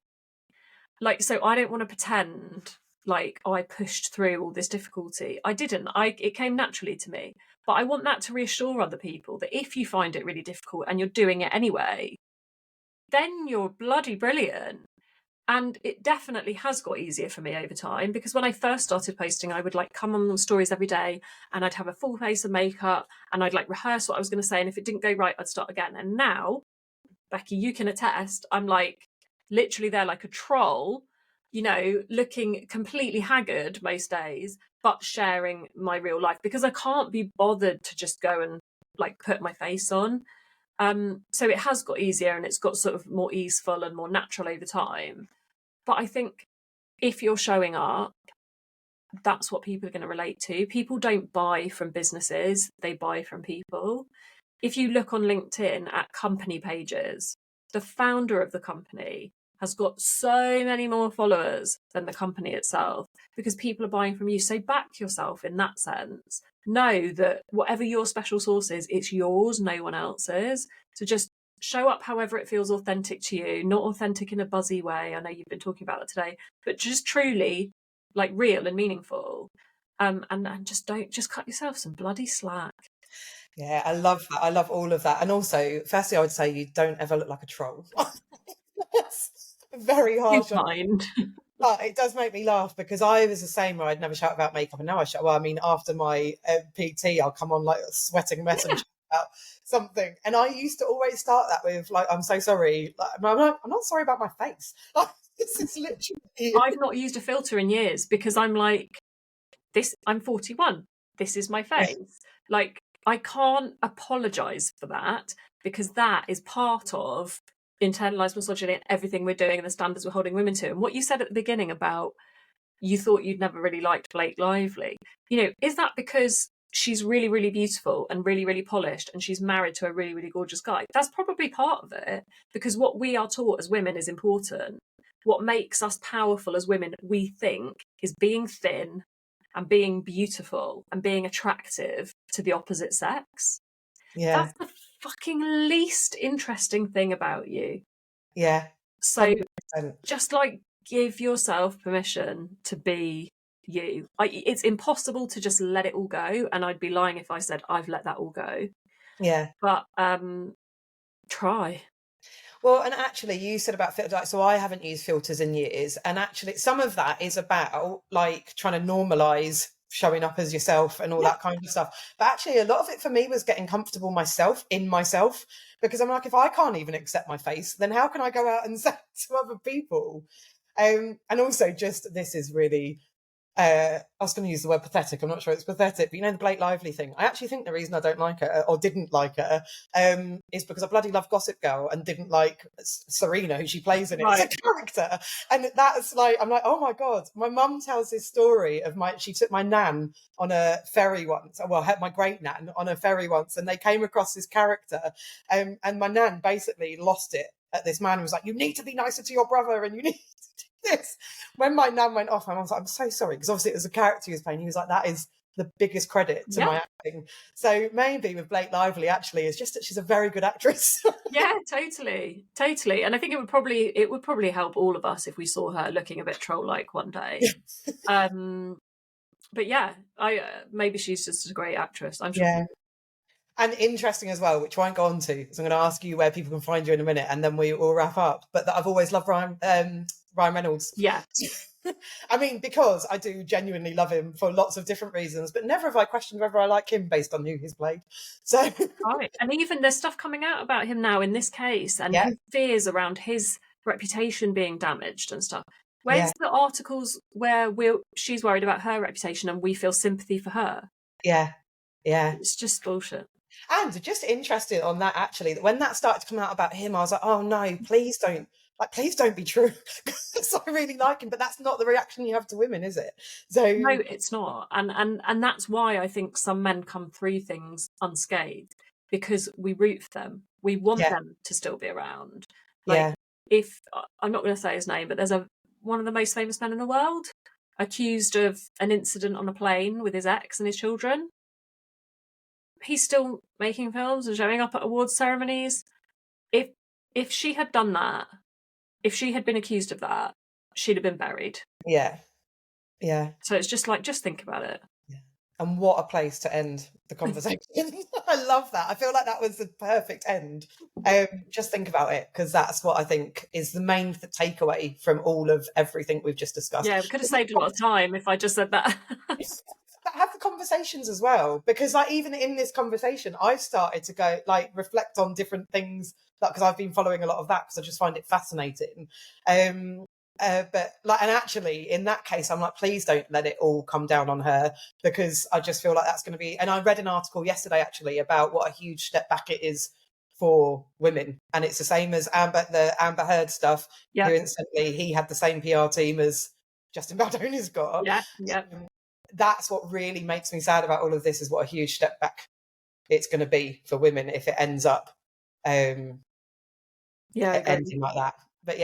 Like, so I don't want to pretend like, oh, I pushed through all this difficulty. I didn't. It came naturally to me. But I want that to reassure other people that if you find it really difficult and you're doing it anyway, then you're bloody brilliant. And it definitely has got easier for me over time, because when I first started posting, I would like come on stories every day and I'd have a full face of makeup and I'd like rehearse what I was going to say. And if it didn't go right, I'd start again. And now, Becky, you can attest, I'm like literally there like a troll, you know, looking completely haggard most days, but sharing my real life because I can't be bothered to just go and like put my face on. So it has got easier and it's got sort of more easeful and more natural over time. But I think if you're showing up, that's what people are going to relate to. People don't buy from businesses, they buy from people. If you look on LinkedIn at company pages, the founder of the company has got so many more followers than the company itself because people are buying from you. So back yourself in that sense. Know that whatever your special sauce is, it's yours, no one else's. So just show up however it feels authentic to you, not authentic in a buzzy way. I know you've been talking about that today, but just truly like real and meaningful. And just cut yourself some bloody slack. yeah, I love that. I love all of that. And also, firstly, I would say you don't ever look like a troll. That's very You harsh on, mind. but it does make me laugh, because I was the same where I'd never shout about makeup, and now I shout. Well, I mean, after my PT, I'll come on like a sweating mess and shout about something. And I used to always start that with like, "I'm so sorry." Like, I'm not sorry about my face. Like, this is literally. I've not used a filter in years because I'm like, this, I'm 41. This is my face. Like, I can't apologize for that because that is part of internalized misogyny and everything we're doing and the standards we're holding women to. And what you said at the beginning about you thought you'd never really liked Blake Lively, you know, is that because she's really, really beautiful and really, really polished and she's married to a really, really gorgeous guy? That's probably part of it, because what we are taught as women is important. What makes us powerful as women, we think, is being thin and being beautiful and being attractive to the opposite sex. Yeah, That's the fucking least interesting thing about you. yeah, So 100%. just like give yourself permission to be you. It's impossible to just let it all go, and I'd be lying if I said I've let that all go. Yeah. But try. Well, and actually, you said about filter, like, so I haven't used filters in years, and actually, some of that is about like trying to normalize showing up as yourself and all that kind of stuff. But actually, a lot of it for me was getting comfortable myself, because I'm like, if I can't even accept my face, then how can I go out and say to other people? And also, just this is really I was going to use the word pathetic. I'm not sure it's pathetic, but you know, the Blake Lively thing. I actually think the reason I don't like her or didn't like her is because I bloody love Gossip Girl and didn't like Serena, who she plays in it as a character. And that's like, I'm like, oh my God. My mum tells this story of she took my nan on a ferry once. Well, my great nan on a ferry once, and they came across this character. And my nan basically lost it at this man who was like, you need to be nicer to your brother and you need this. When my nan went off, I was like, I'm so sorry, because obviously it was a character he was playing. He was like, that is the biggest credit to my acting. So maybe with Blake Lively, actually, it's just that she's a very good actress. Yeah, totally. And I think it would probably help all of us if we saw her looking a bit troll-like one day. But yeah, maybe she's just a great actress. I'm sure. Yeah. And interesting as well, which I won't go on to, because I'm going to ask you where people can find you in a minute, and then we will wrap up. But that I've always loved Ryan Reynolds. Yeah. I mean, because I do genuinely love him for lots of different reasons, but never have I questioned whether I like him based on who he's played. So right. And even there's stuff coming out about him now in this case, and his fears around his reputation being damaged and stuff. Where's the articles where she's worried about her reputation and we feel sympathy for her? Yeah. It's just bullshit. And just interested on that, actually, that when that started to come out about him, I was like, oh no, please don't be true. Because I really like him, but that's not the reaction you have to women, is it? So no, it's not. And that's why I think some men come through things unscathed, because we root for them. We want them to still be around. Like, if I'm not going to say his name, but there's one of the most famous men in the world accused of an incident on a plane with his ex and his children. He's still making films and showing up at awards ceremonies. If she had done that, if she had been accused of that, she'd have been buried. Yeah. So it's just like, just think about it. Yeah. And what a place to end the conversation. I love that. I feel like that was the perfect end. Just think about it, because that's what I think is the main takeaway from all of everything we've just discussed. Yeah, we could have saved a lot of time if I just said that. But have the conversations as well, because like even in this conversation I've started to go like reflect on different things, because I've been following a lot of that because I just find it fascinating. But like, and actually in that case I'm like, please don't let it all come down on her, because I just feel like that's going to be, and I read an article yesterday actually about what a huge step back it is for women, and it's the same as the Amber Heard stuff. Who instantly he had the same PR team as Justin Baldoni's got. That's what really makes me sad about all of this, is what a huge step back it's going to be for women if it ends up ending like that. But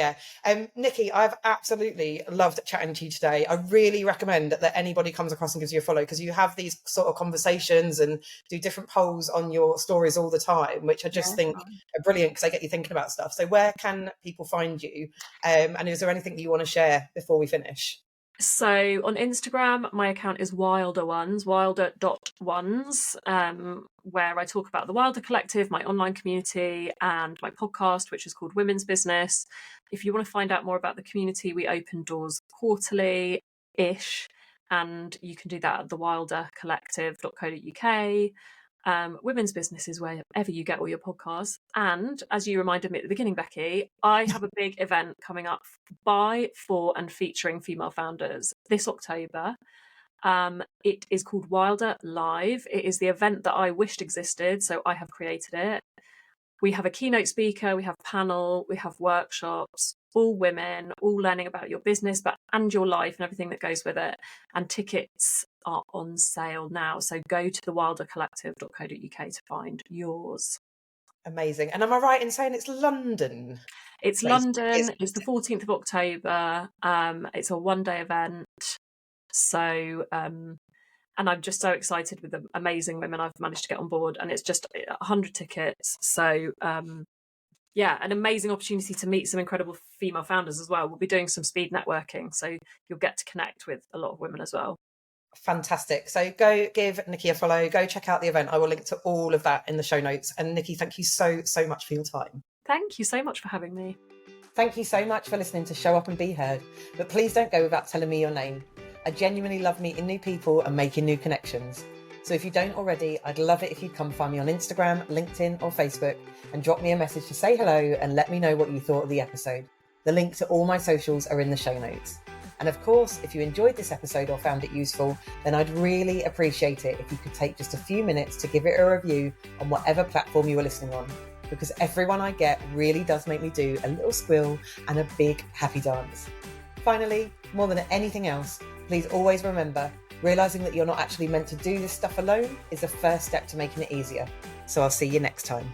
Nicky, I've absolutely loved chatting to you today. I really recommend that anybody comes across and gives you a follow, because you have these sort of conversations and do different polls on your stories all the time, which I just think are brilliant because they get you thinking about stuff. So where can people find you? And is there anything that you want to share before we finish? So on Instagram, my account is wilder1s, wilder.ones, where I talk about the Wilder Collective, my online community, and my podcast, which is called Women's Business. If you want to find out more about the community, we open doors quarterly-ish, and you can do that at thewildercollective.co.uk. Women's Business is wherever you get all your podcasts. And as you reminded me at the beginning, Becky, I have a big event coming up by, for, and featuring female founders this October. It is called Wilder Live. It is the event that I wished existed, so I have created it. We have a keynote speaker, we have panel, we have workshops, all women, all learning about your business and your life and everything that goes with it. And tickets are on sale now. So go to thewildercollective.co.uk to find yours. Amazing. And am I right in saying it's London? It's London. It's the 14th of October. It's a one-day event. So, and I'm just so excited with the amazing women I've managed to get on board. And it's just 100 tickets. So, an amazing opportunity to meet some incredible female founders as well. We'll be doing some speed networking. So you'll get to connect with a lot of women as well. Fantastic. So go give Nicky a follow. Go check out the event. I will link to all of that in the show notes. And Nicky, thank you so much for your time. Thank you so much for having me. Thank you so much for listening to Show Up and Be Heard. But please don't go without telling me your name. I genuinely love meeting new people and making new connections. So if you don't already, I'd love it if you'd come find me on Instagram, LinkedIn or Facebook and drop me a message to say hello and let me know what you thought of the episode. The link to all my socials are in the show notes. And of course, if you enjoyed this episode or found it useful, then I'd really appreciate it if you could take just a few minutes to give it a review on whatever platform you are listening on, because every one I get really does make me do a little squill and a big happy dance. Finally, more than anything else, please always remember, realising that you're not actually meant to do this stuff alone is the first step to making it easier. So I'll see you next time.